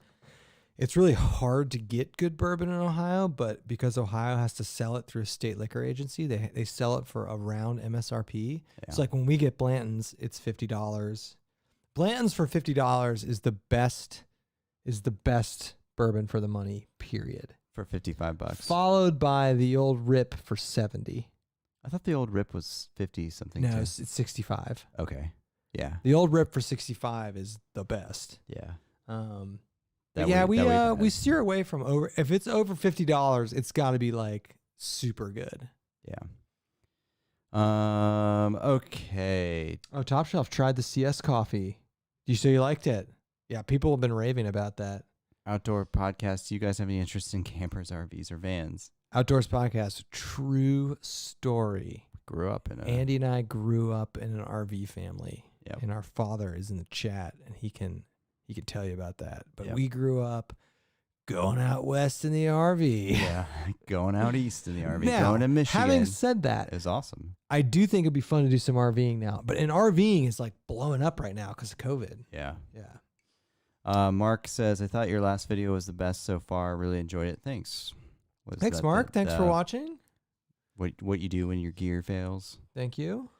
S2: it's really hard to get good bourbon in Ohio, but because Ohio has to sell it through a state liquor agency, they sell it for around MSRP.
S1: Yeah.
S2: It's like when we get Blanton's, it's $50. Blanton's for $50 is the best bourbon for the money, period.
S1: For $55.
S2: Followed by the old Rip for $70.
S1: I thought the old Rip was 50 something.
S2: No,
S1: too.
S2: it's 65.
S1: Okay. Yeah.
S2: The old Rip for 65 is the best.
S1: Yeah.
S2: We steer away from over. If it's over $50, it's got to be like super good.
S1: Yeah. Okay.
S2: Oh, Top Shelf tried the CS coffee. You say you liked it? Yeah, people have been raving about that.
S1: Outdoor podcast. Do you guys have any interest in campers, RVs, or vans?
S2: Outdoors podcast. True story.
S1: Grew up in
S2: Andy and I grew up in an RV family.
S1: Yep.
S2: And our father is in the chat, and he can tell you about that. But
S1: Yep.
S2: we grew up going out west in the RV.
S1: Yeah, going out east in the RV,
S2: Now,
S1: going to Michigan.
S2: Having said that,
S1: is awesome.
S2: I do think it'd be fun to do some RVing now. But RVing is like blowing up right now because of COVID.
S1: Yeah.
S2: Yeah.
S1: Mark says, I thought your last video was the best so far. Really enjoyed it. Thanks.
S2: Thanks, Mark. Thanks for watching.
S1: What you do when your gear fails.
S2: Thank you.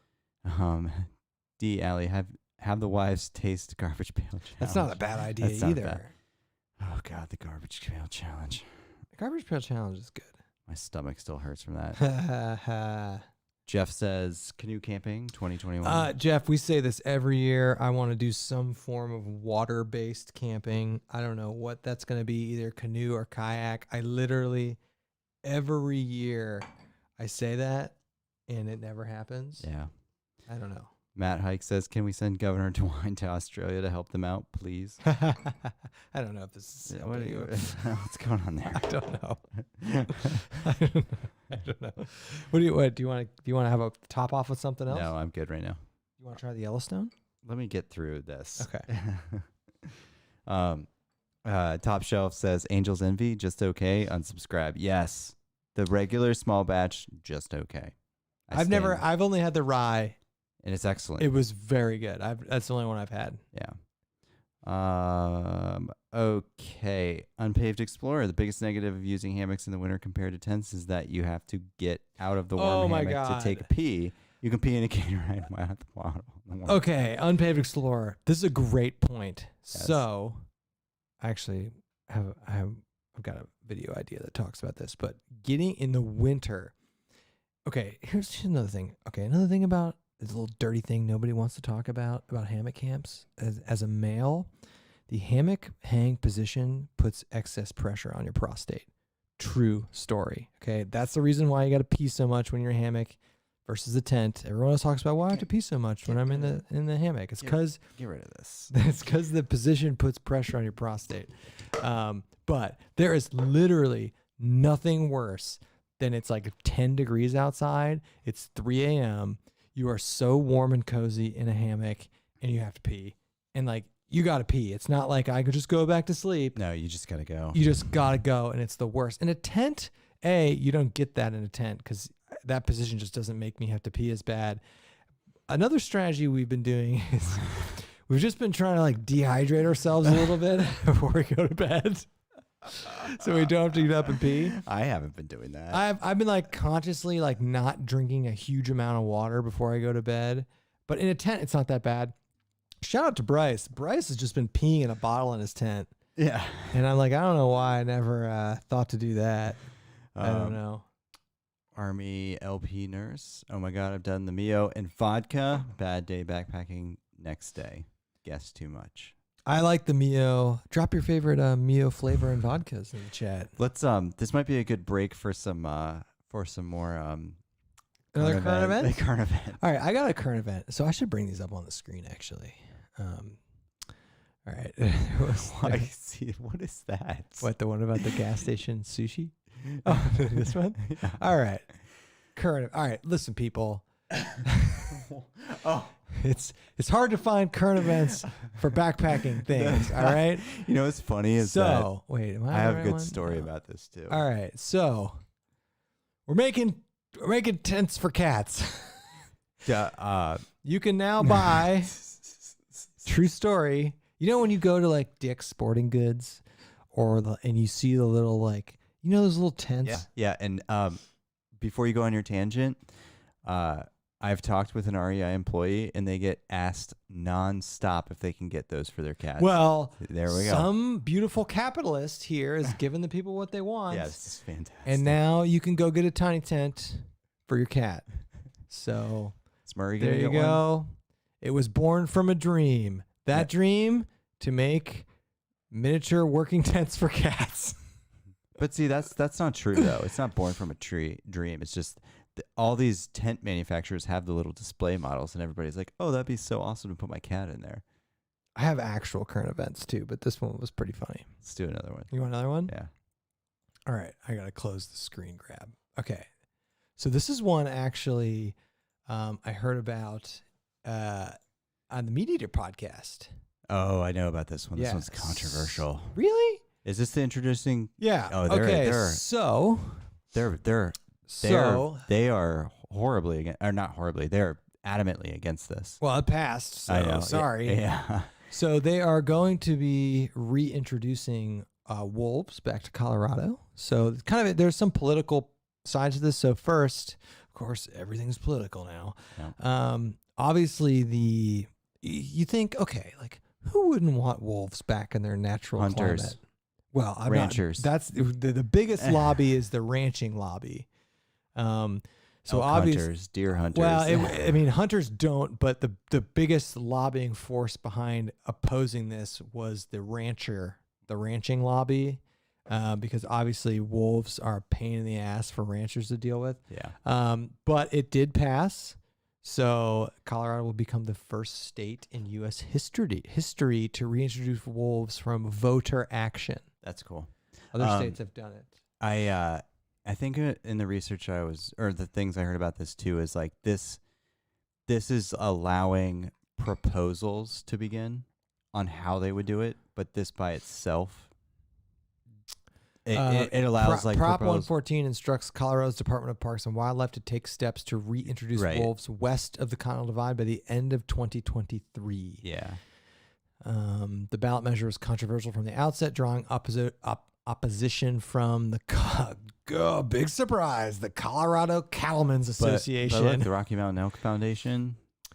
S1: D. Alley, have the wives taste garbage pail challenge.
S2: That's not a bad idea
S1: That's not
S2: either.
S1: bad. Oh God, the garbage pail challenge.
S2: The garbage pail challenge is good.
S1: My stomach still hurts from that. Jeff says canoe camping 2021.
S2: Jeff, we say this every year. I want to do some form of water-based camping. I don't know what that's going to be, either canoe or kayak. I literally, every year, I say that, and it never happens.
S1: Yeah.
S2: I don't know.
S1: Matt Hike says, can we send Governor DeWine to Australia to help them out, please?
S2: I don't know if this is
S1: What's going on there?
S2: I don't know. I don't know. What do you want to have a top off with something else?
S1: No, I'm good right now.
S2: You want to try the Yellowstone?
S1: Let me get through this.
S2: Okay.
S1: Top Shelf says Angel's Envy, just okay. Unsubscribe. Yes. The regular small batch, just okay.
S2: I've only had the rye.
S1: And it's excellent.
S2: It was very good. That's the only one I've had.
S1: Yeah. Okay. Unpaved Explorer. The biggest negative of using hammocks in the winter compared to tents is that you have to get out of the warm hammock to take a pee. You can pee in a can right while at the bottom.
S2: Okay. Unpaved Explorer. This is a great point.
S1: Yes.
S2: So, actually, I've got a video idea that talks about this. But getting in the winter. Okay. Here's another thing. Okay. Another thing about this little dirty thing nobody wants to talk about hammock camps. As a male, the hammock hang position puts excess pressure on your prostate. True story. Okay, that's the reason why you got to pee so much when you're in a hammock versus a tent. Everyone else talks about why I have to pee so much when I'm in the hammock. It's because
S1: get rid of this.
S2: It's because the position puts pressure on your prostate. But there is literally nothing worse than it's like 10 degrees outside. It's 3 a.m. You are so warm and cozy in a hammock, and you have to pee. And, like, you got to pee. It's not like I could just go back to sleep.
S1: No, you just got to go.
S2: You just got to go, and it's the worst. In a tent, you don't get that in a tent because that position just doesn't make me have to pee as bad. Another strategy we've been doing is we've just been trying to, like, dehydrate ourselves a little bit before we go to bed. So we don't have to get up and pee.
S1: I haven't been doing that.
S2: I've been like consciously like not drinking a huge amount of water before I go to bed. But in a tent, it's not that bad. Shout out to Bryce. Bryce has just been peeing in a bottle in his tent.
S1: Yeah.
S2: And I'm like, I don't know why I never thought to do that. I don't know.
S1: Army LP nurse. Oh my God, I've done the Mio and vodka. Bad day backpacking next day. Guess too much.
S2: I like the Mio. Drop your favorite Mio flavor and vodkas in the chat.
S1: Let's this might be a good break for some more
S2: another current event.
S1: Current event.
S2: All right, I got a current event, so I should bring these up on the screen actually. All right.
S1: I see. What is that?
S2: What, the one about the gas station sushi? Oh, this one? Yeah. All right. All right. Listen, people.
S1: Oh.
S2: It's hard to find current events for backpacking things. All right.
S1: You know what's funny is
S2: wait,
S1: I have a good story about this too.
S2: All right. So we're making tents for cats.
S1: Yeah.
S2: You can now buy. True story. You know when you go to like Dick's Sporting Goods, and you see the little like those little tents.
S1: Yeah. And before you go on your tangent, I've talked with an REI employee, and they get asked nonstop if they can get those for their cats.
S2: Well,
S1: there we go.
S2: Some beautiful capitalist here is giving the people what they want.
S1: Yeah, this is fantastic.
S2: And now you can go get a tiny tent for your cat. So
S1: is Murray
S2: there
S1: gonna
S2: you
S1: get
S2: go.
S1: One?
S2: It was born from a dream. That dream to make miniature working tents for cats.
S1: But see, that's not true though. It's not born from a dream. It's just all these tent manufacturers have the little display models, and everybody's like, "Oh, that'd be so awesome to put my cat in there."
S2: I have actual current events too, but this one was pretty funny.
S1: Let's do another one.
S2: You want another one?
S1: Yeah.
S2: All right, I gotta close the screen grab. Okay, so this is one actually I heard about on the Meat Eater podcast.
S1: Oh, I know about this one.
S2: Yeah.
S1: This one's controversial.
S2: Really?
S1: Is this the introducing?
S2: Yeah.
S1: Oh,
S2: okay.
S1: So they are horribly against, or not horribly. They're adamantly against this.
S2: Well, it passed. So
S1: I know.
S2: Sorry.
S1: Yeah.
S2: So they are going to be reintroducing wolves back to Colorado. So kind of there's some political sides to this. So first, of course, everything's political now.
S1: Yeah.
S2: Obviously, you think, okay, like who wouldn't want wolves back in their natural
S1: Hunters.
S2: climate? Well,
S1: ranchers.
S2: That's the biggest lobby is the ranching lobby. So
S1: elk
S2: obviously,
S1: hunters, deer hunters.
S2: well, I mean, hunters don't, but the biggest lobbying force behind opposing this was the ranching lobby, because obviously wolves are a pain in the ass for ranchers to deal with.
S1: yeah.
S2: But it did pass. So Colorado will become the first state in U.S. history to reintroduce wolves from voter action.
S1: That's cool.
S2: Other states have done it.
S1: I think in the research or the things I heard about this too, is like this is allowing proposals to begin on how they would do it, but this by itself, it allows like
S2: Prop 114 instructs Colorado's Department of Parks and Wildlife to take steps to reintroduce wolves west of the Continental Divide by the end of 2023.
S1: Yeah.
S2: The ballot measure was controversial from the outset, drawing opposition from the big surprise, the Colorado Cattlemen's Association.
S1: But look, the Rocky Mountain Elk Foundation.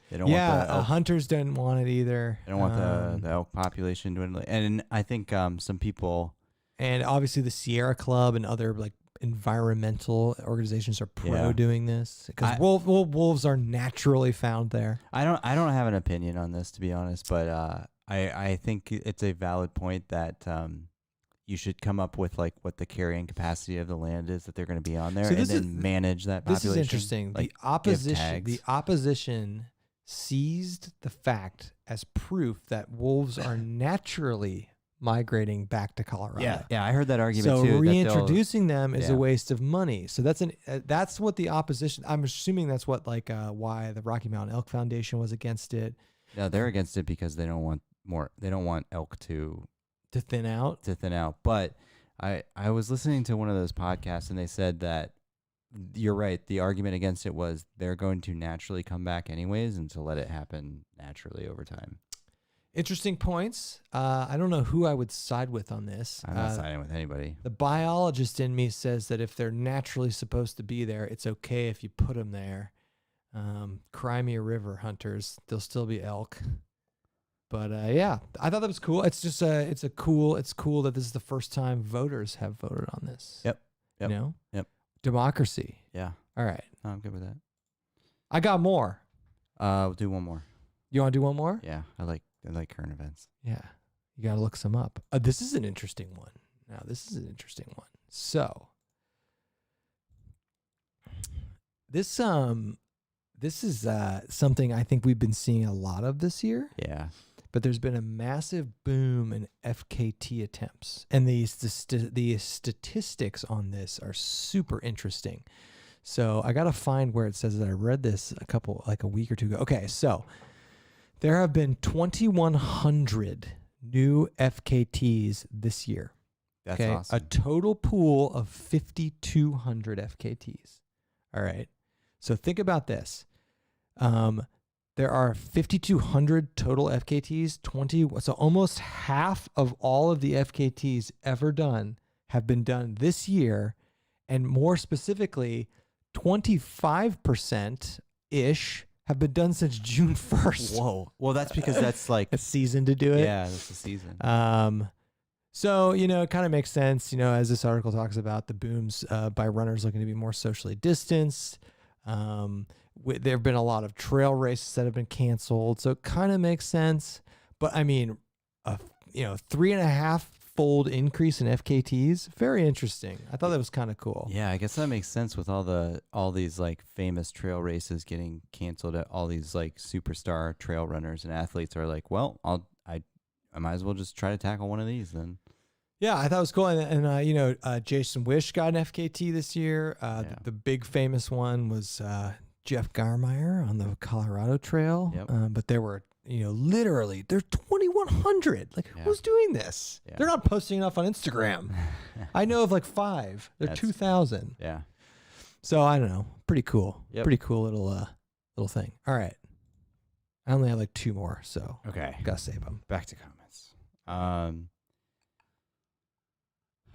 S1: They don't want the elk,
S2: hunters didn't want it either.
S1: They don't want the elk population dwindling. And I think some people,
S2: and obviously the Sierra Club and other like environmental organizations are pro doing this because wolves are naturally found there.
S1: I don't have an opinion on this, to be honest, but I think it's a valid point that you should come up with like what the carrying capacity of the land is that they're going to be on there, and then manage that population.
S2: This is interesting.
S1: Like,
S2: the opposition seized the fact as proof that wolves are naturally migrating back to Colorado.
S1: Yeah, I heard that argument
S2: so
S1: too.
S2: So reintroducing them is
S1: yeah.
S2: a waste of money. So that's what the opposition. I'm assuming that's what why the Rocky Mountain Elk Foundation was against it.
S1: No, they're against it because they don't want more. They don't want elk to
S2: thin out.
S1: But I was listening to one of those podcasts, and they said that you're right. The argument against it was they're going to naturally come back anyways, and to let it happen naturally over time.
S2: Interesting points. I don't know who I would side with on this.
S1: I'm not siding with anybody.
S2: The biologist in me says that if they're naturally supposed to be there, it's okay if you put them there. Crimea River hunters, they'll still be elk. But yeah, I thought that was cool. It's just it's cool that this is the first time voters have voted on this.
S1: Yep.
S2: You know?
S1: Yep.
S2: Democracy.
S1: Yeah.
S2: All right.
S1: No, I'm good with that.
S2: I got more.
S1: We'll do one more.
S2: You want to do one more?
S1: Yeah, I like current events.
S2: Yeah. You got to look some up. This is an interesting one. Now, this is an interesting one. So, this is something I think we've been seeing a lot of this year.
S1: Yeah.
S2: But there's been a massive boom in FKT attempts. And the statistics on this are super interesting. So I got to find where it says that I read this a week or two ago. Okay, so there have been 2,100 new FKTs this year.
S1: That's awesome.
S2: A total pool of 5,200 FKTs. All right. So think about this. There are 5,200 total FKTs, so almost half of all of the FKTs ever done have been done this year, and more specifically, 25%-ish have been done since June 1st.
S1: Whoa. Well, that's because that's like
S2: a season to do it.
S1: Yeah, that's the season.
S2: So, it kind of makes sense, as this article talks about the booms by runners looking to be more socially distanced. There have been a lot of trail races that have been canceled, so it kind of makes sense. But I mean, 3.5-fold increase in FKTs, very interesting. I thought that was kind of cool.
S1: Yeah, I guess that makes sense with all these like famous trail races getting canceled. All these like superstar trail runners and athletes are like, well, I might as well just try to tackle one of these then.
S2: Yeah, I thought it was cool. And Jason Wish got an FKT this year. The big famous one was Jeff Garmeyer on the Colorado Trail.
S1: Yep.
S2: But there were, literally, there's 2,100. Like, who's doing this?
S1: Yeah.
S2: They're not posting enough on Instagram. I know of like 5. They're 2,000.
S1: Yeah.
S2: So I don't know. Pretty cool.
S1: Yep.
S2: Pretty cool little thing. All right. I only have like 2 more, so
S1: okay,
S2: gotta save them.
S1: Back to comments.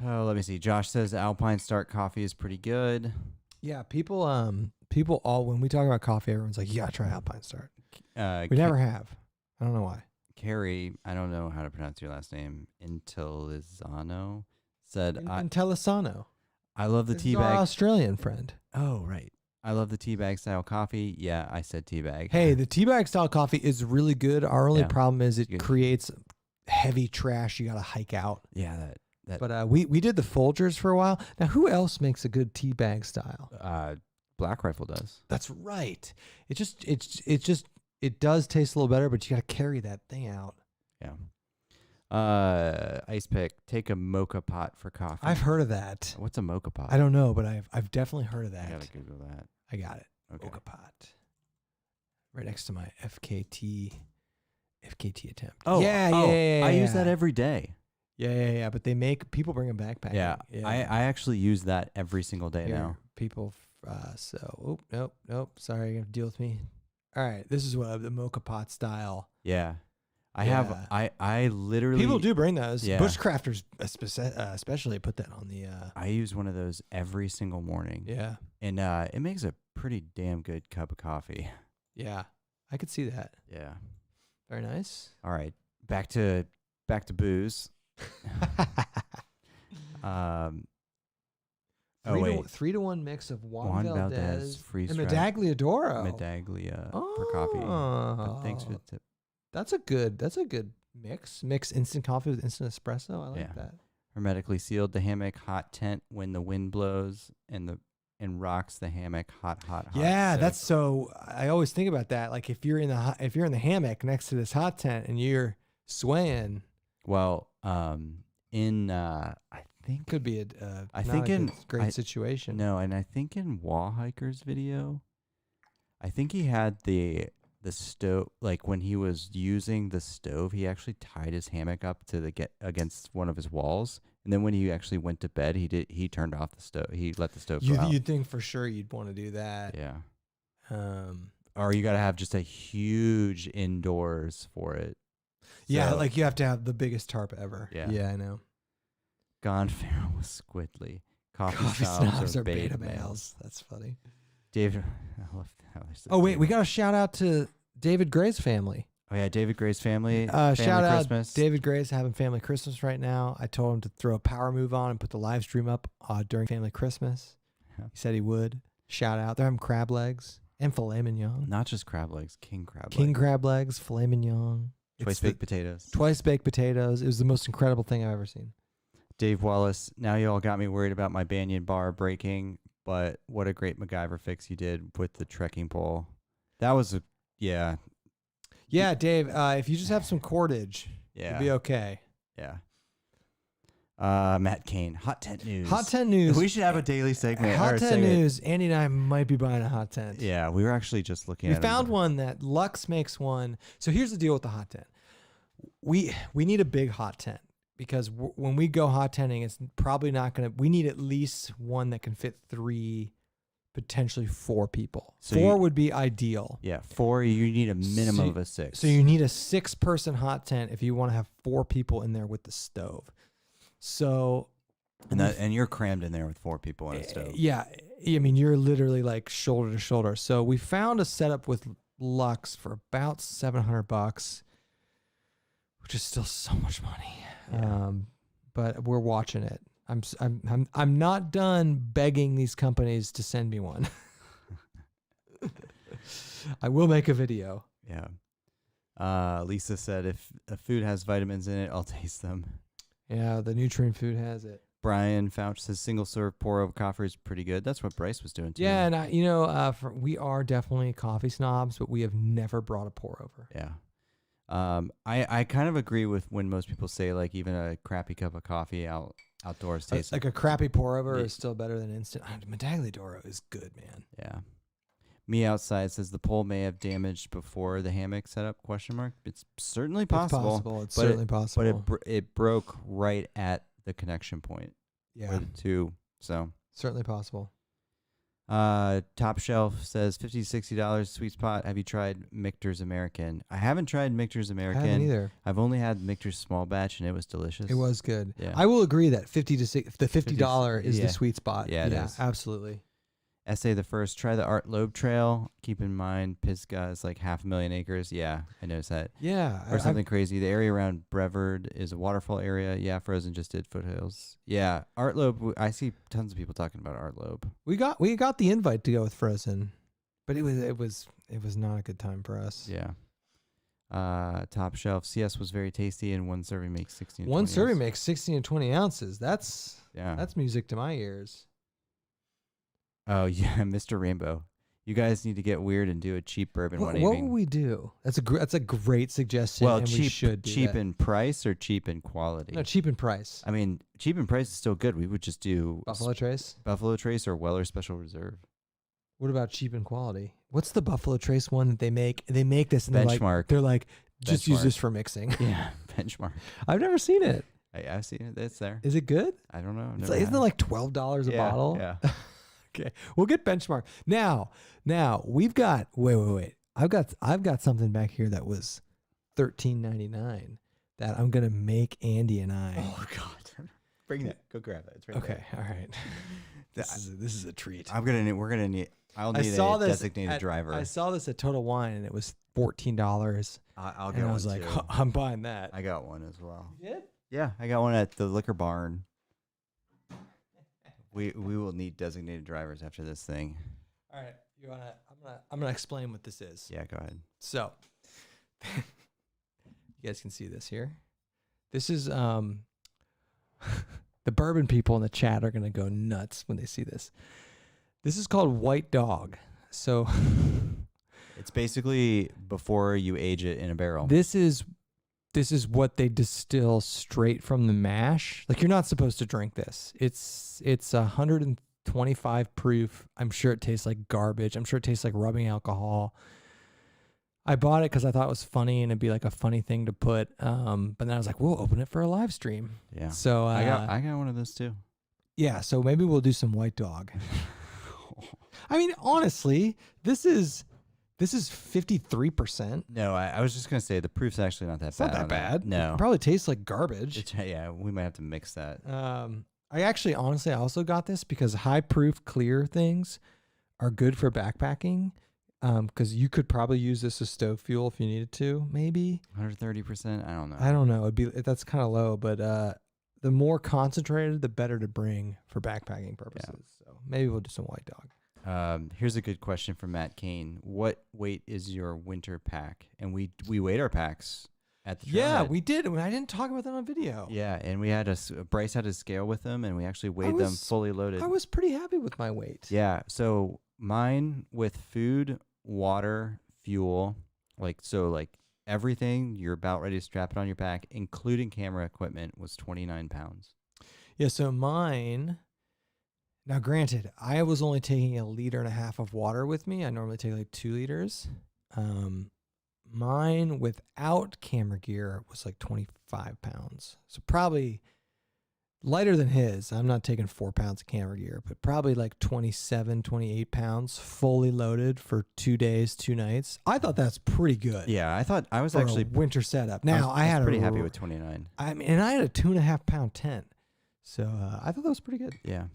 S1: Let me see. Josh says Alpine Start coffee is pretty good.
S2: Yeah, people all when we talk about coffee, everyone's like, "You gotta try Alpine Start." We never have. I don't know why.
S1: Carrie, I don't know how to pronounce your last name. Intelizano said,
S2: Intellisano.
S1: I love the tea
S2: Our
S1: bag.
S2: Australian friend.
S1: Oh, right. I love the tea bag style coffee. Yeah, I said tea bag.
S2: Hey, the teabag style coffee is really good. Our only
S1: Yeah.
S2: problem is it
S1: Good.
S2: creates heavy trash. You got to hike out.
S1: Yeah, that.
S2: But we did the Folgers for a while. Now, who else makes a good teabag style?
S1: Black Rifle does.
S2: That's right. It does taste a little better, but you got to carry that thing out.
S1: Yeah. Ice pick. Take a mocha pot for coffee.
S2: I've heard of that.
S1: What's a mocha pot?
S2: I don't know, but I've definitely heard of
S1: I
S2: that.
S1: gotta Google that.
S2: I got it.
S1: Okay.
S2: Mocha pot. Right next to my FKT attempt.
S1: Oh,
S2: yeah.
S1: I use that every day.
S2: Yeah. But people bring them backpacking.
S1: Yeah. I actually use that every single day
S2: Here,
S1: now.
S2: People. Nope. Sorry, you have to deal with me. All right, this is what the mocha pot style.
S1: Yeah.
S2: Yeah.
S1: I literally.
S2: People do bring those.
S1: Yeah.
S2: Bushcrafters especially put that on the.
S1: I use one of those every single morning.
S2: Yeah.
S1: And it makes a pretty damn good cup of coffee.
S2: Yeah. I could see that.
S1: Yeah.
S2: Very nice.
S1: All right. Back to booze. Wait.
S2: 3-to-1 mix of
S1: Juan
S2: Juan
S1: Valdez,
S2: Valdez
S1: freeze
S2: and
S1: dried
S2: Medagliadoro.
S1: Medaglia for coffee. But thanks for the tip.
S2: That's a good mix. Mix instant coffee with instant espresso. I like that.
S1: Hermetically sealed the hammock, hot tent when the wind blows and rocks the hammock hot.
S2: Yeah,
S1: So-
S2: that's so. I always think about that. Like if you're in the hammock next to this hot tent and you're swaying,
S1: well. I think
S2: could be great situation.
S1: No, and I think in Wall Hiker's video, I think he had the stove. Like when he was using the stove, he actually tied his hammock up to against one of his walls, and then when he actually went to bed, he turned off the stove. He let the stove go out.
S2: You'd think for sure you'd want to do that.
S1: Yeah. Or you got to have just a huge indoors for it.
S2: Yeah,
S1: So-
S2: like you have to have the biggest tarp ever.
S1: Yeah.
S2: Yeah, I know.
S1: Gone feral with Squidly. Coffee
S2: snobs
S1: snobs
S2: are
S1: are
S2: beta
S1: beta
S2: males.
S1: males.
S2: That's funny.
S1: David. I love how there's the
S2: Oh wait, we
S1: beta-
S2: got a shout out to David Gray's family.
S1: Oh yeah, David Gray's family. Family
S2: Shout out
S1: Christmas.
S2: David Gray's having family Christmas right now. I told him to throw a power move on and put the live stream up during family Christmas.
S1: Yeah.
S2: He said he would. Shout out. They're having crab legs and filet mignon.
S1: Not just crab legs, king crab legs.
S2: King crab legs, filet mignon.
S1: Twice
S2: It's the-
S1: baked potatoes.
S2: Twice baked potatoes. It was the most incredible thing I've ever seen.
S1: Dave Wallace. Now you all got me worried about my banyan bar breaking, but what a great MacGyver fix you did with the trekking pole. That was yeah.
S2: Yeah, Dave, if you just have some cordage,
S1: Yeah.
S2: you'll be okay.
S1: Yeah. Matt Kane. Hot tent news.
S2: Hot tent news.
S1: We should have a daily segment.
S2: Hot
S1: or
S2: tent
S1: segment.
S2: news. Andy and I might be buying a hot tent.
S1: Yeah, we were actually just looking
S2: We
S1: at
S2: found
S1: them.
S2: one that Lux makes one. So here's the deal with the hot tent. We need a big hot tent because when we go hot tenting, it's probably not going to. We need at least one that can fit 3, potentially 4 people.
S1: So
S2: 4
S1: you-
S2: would be ideal.
S1: Yeah, 4. You need a minimum of a 6.
S2: So you need a 6-person hot tent if you want to have 4 people in there with the stove. So.
S1: and you're crammed in there with 4 people on a stove.
S2: Yeah, I mean you're literally like shoulder to shoulder. So we found a setup with Lux for about $700, which is still so much money.
S1: Yeah.
S2: But we're watching it. I'm not done begging these companies to send me one. I will make a video.
S1: Yeah. Lisa said if a food has vitamins in it, I'll taste them.
S2: Yeah, the Nutrient food has it.
S1: Brian Fouch says single serve pour over coffee is pretty good. That's what Bryce was doing too.
S2: Yeah, and we are definitely coffee snobs, but we have never brought a pour over.
S1: Yeah. I kind of agree with when most people say like even a crappy cup of coffee outdoors tastes
S2: Like a crappy pour over
S1: Yeah.
S2: is still better than instant. Medagliadoro is good, man.
S1: Yeah. Me outside says the pole may have damaged before the hammock setup ? It's certainly possible.
S2: It's
S1: but
S2: certainly possible.
S1: But it broke right at the connection point.
S2: Yeah,
S1: Or the 2. So
S2: certainly possible.
S1: Top Shelf says $50-$60 sweet spot. Have you tried Michter's American? I haven't tried Michter's
S2: I
S1: American.
S2: haven't either.
S1: I've only had Michter's small batch and it was delicious.
S2: It was good.
S1: Yeah.
S2: I will agree that $50 is
S1: yeah.
S2: the sweet spot.
S1: Yeah, it is.
S2: Absolutely.
S1: Essay the first. Try the Art Loeb Trail. Keep in mind, Pisgah is like 500,000 acres. Yeah, I noticed that.
S2: Yeah.
S1: Or something crazy. The area around Brevard is a waterfall area. Yeah, Frozen just did foothills. Yeah, Art Loeb. I see tons of people talking about Art Loeb.
S2: We got the invite to go with Frozen, but it was not a good time for us.
S1: Yeah. Top shelf. CS was very tasty, and one serving makes 16.
S2: One
S1: 20
S2: serving
S1: ounces.
S2: makes 16 and 20 ounces. That's
S1: Yeah.
S2: music to my ears.
S1: Oh yeah, Mr. Rainbow. You guys need to get weird and do a cheap bourbon
S2: What
S1: one
S2: will
S1: evening.
S2: we do? That's a great suggestion.
S1: Well,
S2: and we
S1: cheap,
S2: should do
S1: cheap
S2: that.
S1: in price or cheap in quality.
S2: No, cheap in price.
S1: I mean, cheap in price is still good. We would just do
S2: Buffalo Trace.
S1: Buffalo Trace or Weller Special Reserve.
S2: What about cheap in quality? What's the Buffalo Trace one that they make? They make this and
S1: Benchmark.
S2: they're like just use
S1: Benchmark.
S2: this for mixing.
S1: Yeah, benchmark.
S2: I've never seen it.
S1: I've seen it. It's there.
S2: Is it good?
S1: I don't know. I've
S2: It's
S1: never
S2: isn't
S1: had
S2: it like $12 a bottle?
S1: Yeah.
S2: Okay, we'll get benchmark. Now we've got wait. I've got something back here that was $13.99 that I'm gonna make Andy and I.
S1: Oh God. Bring that. Go grab that. It's right
S2: Okay, all right.
S1: there.
S2: This is a treat.
S1: I'm gonna need. We're gonna need. I'll need
S2: saw
S1: a
S2: this
S1: designated driver.
S2: I saw this at Total Wine and it was $14.
S1: I'll get
S2: And I
S1: one
S2: was like,
S1: too.
S2: I'm buying that.
S1: I got one as well.
S2: You did?
S1: Yeah, I got one at the liquor barn. We will need designated drivers after this thing.
S2: All right. I'm gonna explain what this is.
S1: Yeah, go ahead.
S2: So you guys can see this here. This is the bourbon people in the chat are gonna go nuts when they see this. This is called White Dog. So
S1: It's basically before you age it in a barrel.
S2: this is what they distill straight from the mash. Like, you're not supposed to drink this. It's 125 proof. I'm sure it tastes like garbage. I'm sure it tastes like rubbing alcohol. I bought it because I thought it was funny and it'd be like a funny thing to put. But then I was like, we'll open it for a live stream.
S1: Yeah.
S2: So
S1: I got one of those too.
S2: yeah. So maybe we'll do some White Dog. I mean, honestly, this is 53%.
S1: No, I was just gonna say the proof's actually not that
S2: It's
S1: bad.
S2: not that
S1: on
S2: bad.
S1: No.
S2: It probably tastes like garbage.
S1: Yeah, we might have to mix that.
S2: I actually, honestly, I also got this because high proof clear things are good for backpacking. Because you could probably use this as stove fuel if you needed to, maybe.
S1: 130%. I don't know.
S2: I don't know. That's kind of low, but the more concentrated, the better to bring for backpacking purposes. So maybe we'll do some White Dog.
S1: Here's a good question from Matt Kane. What weight is your winter pack? And we weighed our packs at the
S2: Yeah,
S1: trailhead.
S2: we did. I didn't talk about that on video.
S1: Yeah, and we had Bryce had a scale with them, and we actually weighed them fully loaded.
S2: I was pretty happy with my weight.
S1: Yeah, so mine with food, water, fuel, like everything you're about ready to strap it on your back, including camera equipment, was 29 pounds.
S2: Yeah, so mine. Now, granted, I was only taking 1.5 liters of water with me. I normally take like 2 liters. Mine without camera gear was like 25 pounds. So probably lighter than his. I'm not taking 4 pounds of camera gear, but probably like 27, 28 pounds fully loaded for 2 days, 2 nights. I thought that's pretty good.
S1: Yeah, I thought I was
S2: for
S1: actually
S2: a winter setup. Now, I
S1: was
S2: had
S1: pretty happy with 29.
S2: I mean, and I had a 2.5 pound tent. So I thought that was pretty good.
S1: Yeah.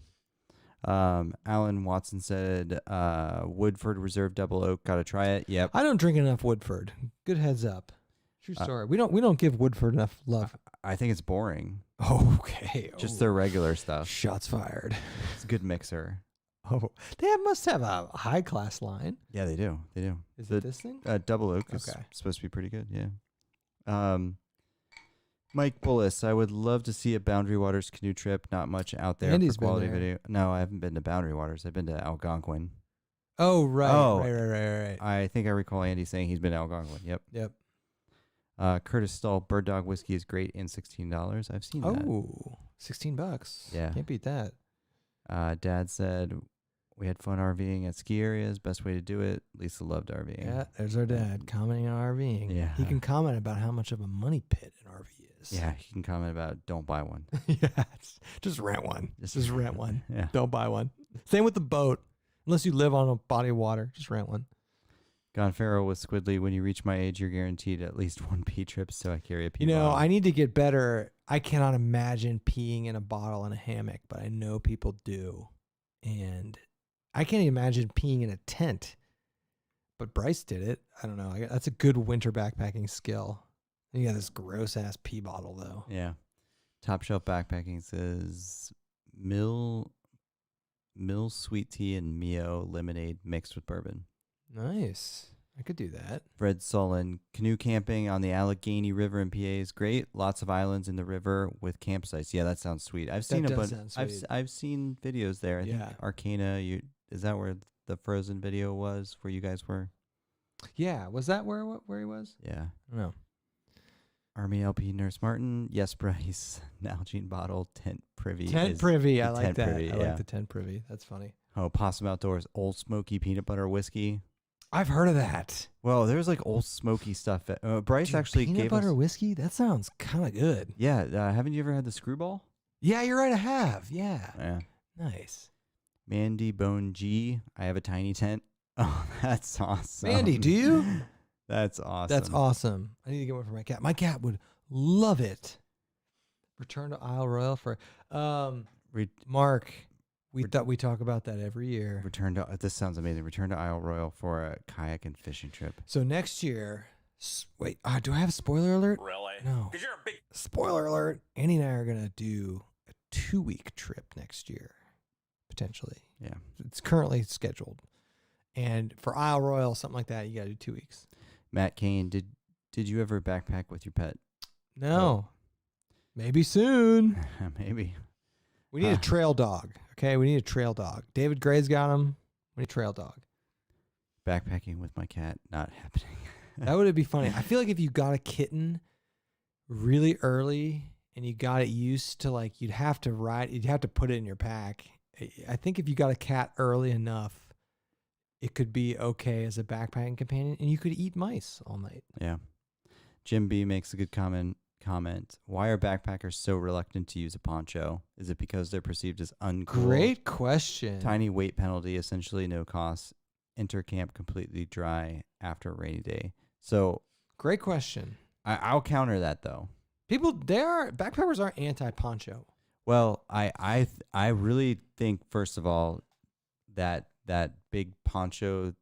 S1: Alan Watson said, Woodford Reserve Double Oak, gotta try it. Yep.
S2: I don't drink enough Woodford. Good heads up. True story. We don't give Woodford enough love.
S1: I think it's boring.
S2: Okay.
S1: Just their regular stuff.
S2: Shots fired.
S1: It's a good mixer.
S2: Oh, they must have a high class line.
S1: Yeah, they do. They do.
S2: Is it this thing?
S1: Double Oak is
S2: Okay.
S1: supposed to be pretty good. Yeah. Mike Bullis, I would love to see a Boundary Waters canoe trip. Not much out there
S2: Andy's
S1: for
S2: been
S1: quality
S2: there.
S1: video. No, I haven't been to Boundary Waters. I've been to Algonquin.
S2: Oh, right.
S1: Oh.
S2: Right.
S1: I think I recall Andy saying he's been to Algonquin. Yep.
S2: Yep.
S1: Curtis Stahl, Bird Dog Whiskey is great and $16. I've seen that.
S2: Oh, $16.
S1: Yeah.
S2: Can't beat that.
S1: Dad said we had fun RVing at ski areas. Best way to do it. Lisa loved RVing.
S2: Yeah, there's our dad commenting on RVing.
S1: Yeah.
S2: He can comment about how much of a money pit an RV is.
S1: Yeah, he can comment about don't buy one.
S2: Yeah. Just rent one. Just rent one.
S1: Yeah.
S2: Don't buy one. Same with the boat. Unless you live on a body of water, just rent one.
S1: Gone Pharaoh with Squidly. When you reach my age, you're guaranteed at least one pee trip, so I carry a pee
S2: You know,
S1: bottle.
S2: I need to get better. I cannot imagine peeing in a bottle in a hammock, but I know people do. And I can't even imagine peeing in a tent. But Bryce did it. I don't know. That's a good winter backpacking skill. And you got this gross ass pee bottle though.
S1: Yeah. Top Shelf Backpacking says Mill sweet tea and Mio lemonade mixed with bourbon.
S2: Nice. I could do that.
S1: Fred Sullen, canoe camping on the Allegheny River in PA is great. Lots of islands in the river with campsites. Yeah, that sounds sweet. I've seen
S2: That
S1: a
S2: does
S1: bunch.
S2: sound sweet.
S1: I've seen videos there. I think
S2: Yeah.
S1: Arcana. Is that where the Frozen video was? Where you guys were?
S2: Yeah. Was that where he was?
S1: Yeah.
S2: I don't know.
S1: Army LP Nurse Martin. Yes, Bryce. Nalgene bottle tent privy.
S2: Tent privy. I
S1: the
S2: like
S1: tent
S2: that.
S1: privy,
S2: I
S1: yeah.
S2: like the tent privy. That's funny.
S1: Oh, Possum Outdoors. Old Smoky peanut butter whiskey.
S2: I've heard of that.
S1: Well, there's like Old Smoky stuff. Bryce
S2: Dude,
S1: actually
S2: peanut
S1: gave
S2: butter
S1: us.
S2: whiskey. That sounds kind of good.
S1: Yeah. Haven't you ever had the Screwball?
S2: Yeah, you're right. I have. Yeah.
S1: Yeah.
S2: Nice.
S1: Mandy Bone G. I have a tiny tent. Oh, that's awesome.
S2: Mandy, do you?
S1: That's awesome.
S2: That's awesome. I need to get one for my cat. My cat would love it. Return to Isle Royale for Mark. We thought we talk about that every year.
S1: This sounds amazing. Return to Isle Royale for a kayak and fishing trip.
S2: So next year, wait, do I have a spoiler alert?
S3: Really?
S2: No.
S3: Because you're a big.
S2: Spoiler alert. Annie and I are going to do a 2-week trip next year, potentially.
S1: Yeah.
S2: It's currently scheduled. And for Isle Royale, something like that, you got to do 2 weeks.
S1: Matt Kane, did you ever backpack with your pet?
S2: No. Maybe soon.
S1: Maybe.
S2: We need a trail dog. Okay, we need a trail dog. David Gray's got him. We need a trail dog.
S1: Backpacking with my cat, not happening.
S2: That would be funny. I feel like if you got a kitten really early and you got it used to you'd have to put it in your pack. I think if you got a cat early enough, it could be okay as a backpacking companion and you could eat mice all night.
S1: Yeah. Jim B makes a good comment. Why are backpackers so reluctant to use a poncho? Is it because they're perceived as uncool?
S2: Great question.
S1: Tiny weight penalty, essentially no cost. Enter camp completely dry after a rainy day. So
S2: great question.
S1: I'll counter that though.
S2: Backpackers aren't anti-poncho.
S1: Well, I really think first of all that big poncho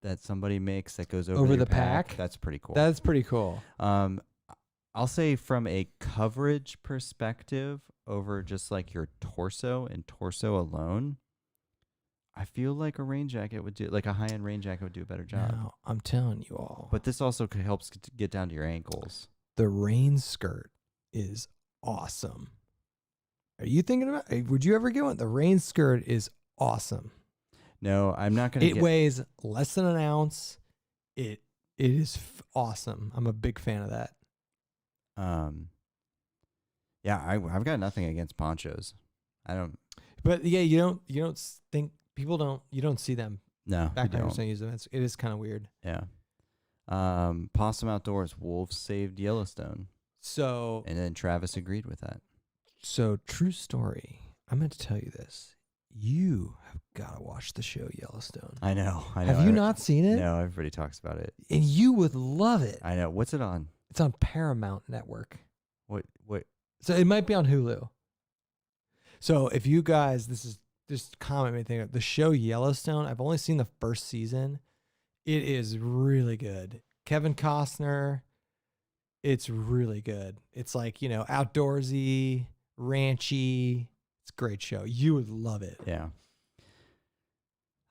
S1: that somebody makes that goes over
S2: the
S1: your
S2: pack,
S1: that's pretty cool.
S2: That's pretty cool.
S1: I'll say from a coverage perspective over just like your torso and torso alone, I feel like a rain jacket would do, like a high-end rain jacket would do a better job.
S2: Now, I'm telling you all.
S1: But this also helps get down to your ankles.
S2: The rain skirt is awesome. Are you thinking about it? Would you ever get one? The rain skirt is awesome.
S1: No, I'm not going to
S2: It weighs less than an ounce. It is awesome. I'm a big fan of that.
S1: Yeah, I've got nothing against ponchos. I don't.
S2: But yeah, you don't think people don't. You don't see them.
S1: No, you
S2: Backpackers don't use them. It is kind of weird.
S1: Yeah. Possum Outdoors. Wolves saved Yellowstone.
S2: So
S1: And then Travis agreed with that.
S2: So true story. I meant to tell you this. You have got to watch the show Yellowstone.
S1: I know.
S2: Have you not seen it?
S1: No, everybody talks about it.
S2: And you would love it.
S1: I know. What's it on?
S2: It's on Paramount Network.
S1: What?
S2: So it might be on Hulu. So if you guys, this is just comment me thing. The show Yellowstone, I've only seen the first season. It is really good. Kevin Costner, it's really good. It's like, outdoorsy, ranchy. It's a great show. You would love it.
S1: Yeah.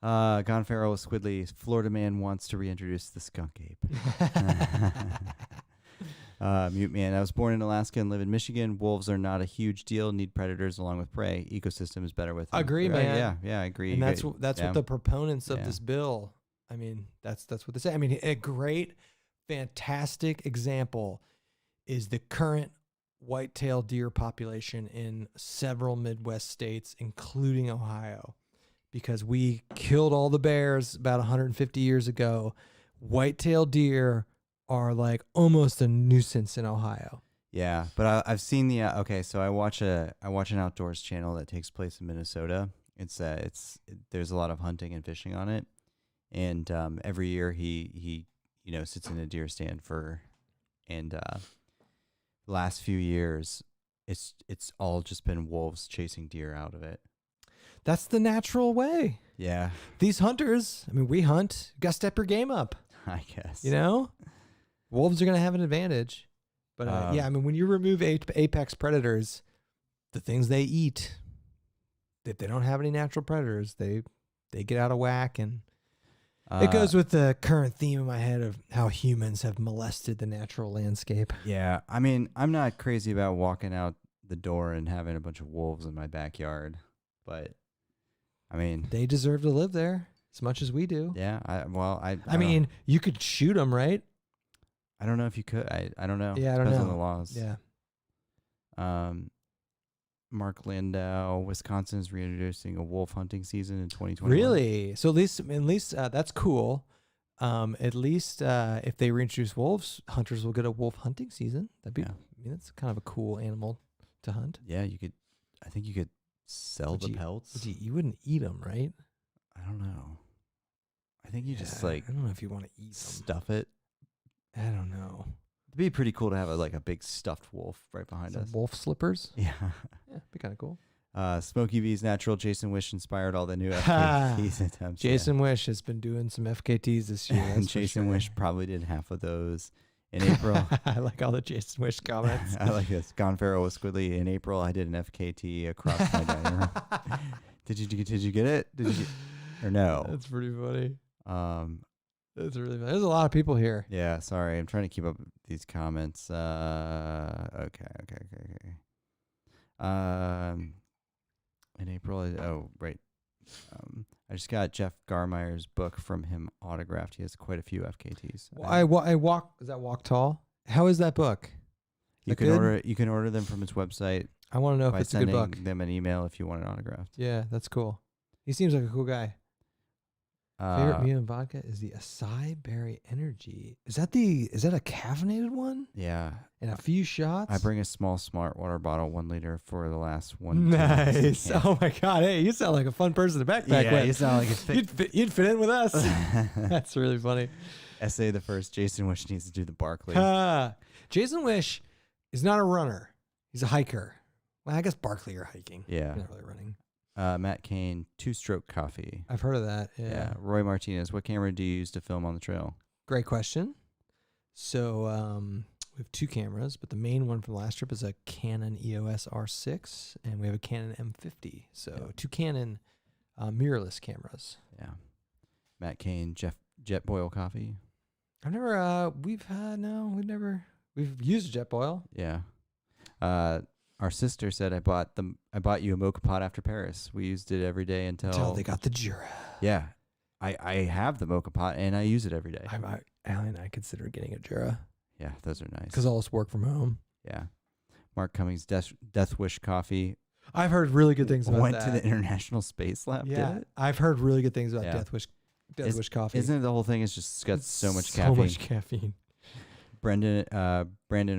S1: Gone Feral with Squidly. Florida man wants to reintroduce the skunk ape. Mute Man. I was born in Alaska and live in Michigan. Wolves are not a huge deal. Need predators along with prey. Ecosystem is better with them.
S2: Agree,
S1: Right?
S2: man.
S1: Yeah, I agree.
S2: And that's
S1: Yeah.
S2: what the proponents of
S1: Yeah.
S2: this bill. I mean, that's what they say. I mean, a great, fantastic example is the current white-tailed deer population in several Midwest states, including Ohio, because we killed all the bears about 150 years ago. White-tailed deer are like almost a nuisance in Ohio.
S1: Yeah, but I've seen the okay. So I watch an outdoors channel that takes place in Minnesota. There's a lot of hunting and fishing on it, and every year he sits in a deer stand last few years it's all just been wolves chasing deer out of it.
S2: That's the natural way.
S1: Yeah,
S2: These hunters, I mean, we hunt. You got to step your game up.
S1: I guess.
S2: You know, wolves are going to have an advantage. But yeah, I mean, when you remove apex predators, the things they eat, if they don't have any natural predators, they get out of whack. And it goes with the current theme in my head of how humans have molested the natural landscape.
S1: Yeah, I mean, I'm not crazy about walking out the door and having a bunch of wolves in my backyard, but I mean,
S2: They deserve to live there as much as we do.
S1: yeah. I
S2: mean, you could shoot them, right?
S1: I don't know if you could. I don't know.
S2: Yeah, I don't
S1: Depends
S2: know.
S1: on the laws.
S2: Yeah.
S1: Mark Landau, Wisconsin is reintroducing a wolf hunting season in 2021.
S2: Really? So at least that's cool. At least if they reintroduce wolves, hunters will get a wolf hunting season. That'd be.
S1: Yeah.
S2: I mean, that's kind of a cool animal to hunt.
S1: Yeah, you could. I think you could sell
S2: Would
S1: the
S2: you-
S1: pelts.
S2: You wouldn't eat them, right?
S1: I don't know. I think you just
S2: I don't know if you want to eat them.
S1: stuff it.
S2: I don't know.
S1: It'd be pretty cool to have a big stuffed wolf right behind
S2: Some
S1: us.
S2: wolf slippers.
S1: Yeah.
S2: Yeah, be kind of cool.
S1: Smokey V's natural Jason Wish inspired all the new FKTs attempts.
S2: Jason Wish has been doing some FKTs this year.
S1: And
S2: that's for
S1: Jason
S2: sure.
S1: Wish probably did half of those in April.
S2: I like all the Jason Wish comments.
S1: I like this. Gone Pharaoh was squiddly. In April, I did an FKT across my dining room. Did you get it? Did you or no?
S2: That's pretty funny.
S1: Um,
S2: That's really funny. There's a lot of people here.
S1: yeah. Sorry, I'm trying to keep up with these comments. Okay. In April, right. I just got Jeff Garmire's book from him autographed. He has quite a few FKTs.
S2: I walk. Is that Walk Tall? How is that book?
S1: You
S2: that
S1: can
S2: good?
S1: order them from his website
S2: I want to know if
S1: by
S2: it's a good
S1: sending
S2: book.
S1: them an email if you want it autographed.
S2: Yeah, that's cool. He seems like a cool guy. Favorite meal and vodka is the Acai Berry Energy. Is that a caffeinated one?
S1: Yeah.
S2: And a few shots?
S1: I bring a small smart water bottle, 1 liter for the last 1
S2: Nice.
S1: Yeah.
S2: Oh my God. Hey, you sound like a fun person to backpack
S1: Yeah,
S2: with.
S1: you sound like a fit.
S2: You'd fit in with us. That's really funny.
S1: Essay the first. Jason Wish needs to do the Barkley.
S2: Jason Wish is not a runner. He's a hiker. Well, I guess Barkley you're hiking.
S1: Yeah.
S2: You're not really running.
S1: Matt Kane, 2-stroke coffee.
S2: I've heard of that. Yeah.
S1: Roy Martinez, what camera do you use to film on the trail?
S2: Great question. So we have 2 cameras, but the main one from the last trip is a Canon EOS R6, and we have a Canon M50. So 2 Canon mirrorless cameras.
S1: Yeah. Matt Kane, Jet Boil coffee.
S2: I've never. We've used jet boil.
S1: Yeah. Our sister said I bought you a mocha pot after Paris. We used it every day until
S2: they got the Jura.
S1: Yeah. I have the mocha pot and I use it every day.
S2: Allie and I consider getting a Jura
S1: Yeah, those are nice.
S2: because all us work from home.
S1: Yeah. Mark Cummings, Death Wish coffee.
S2: I've heard really good things about
S1: Went
S2: that.
S1: to the International Space Lab.
S2: Yeah,
S1: Did it?
S2: I've heard really good things about
S1: Yeah.
S2: Death Wish coffee.
S1: Isn't it the whole thing is just it's got so much
S2: So
S1: caffeine?
S2: much caffeine.
S1: Brandon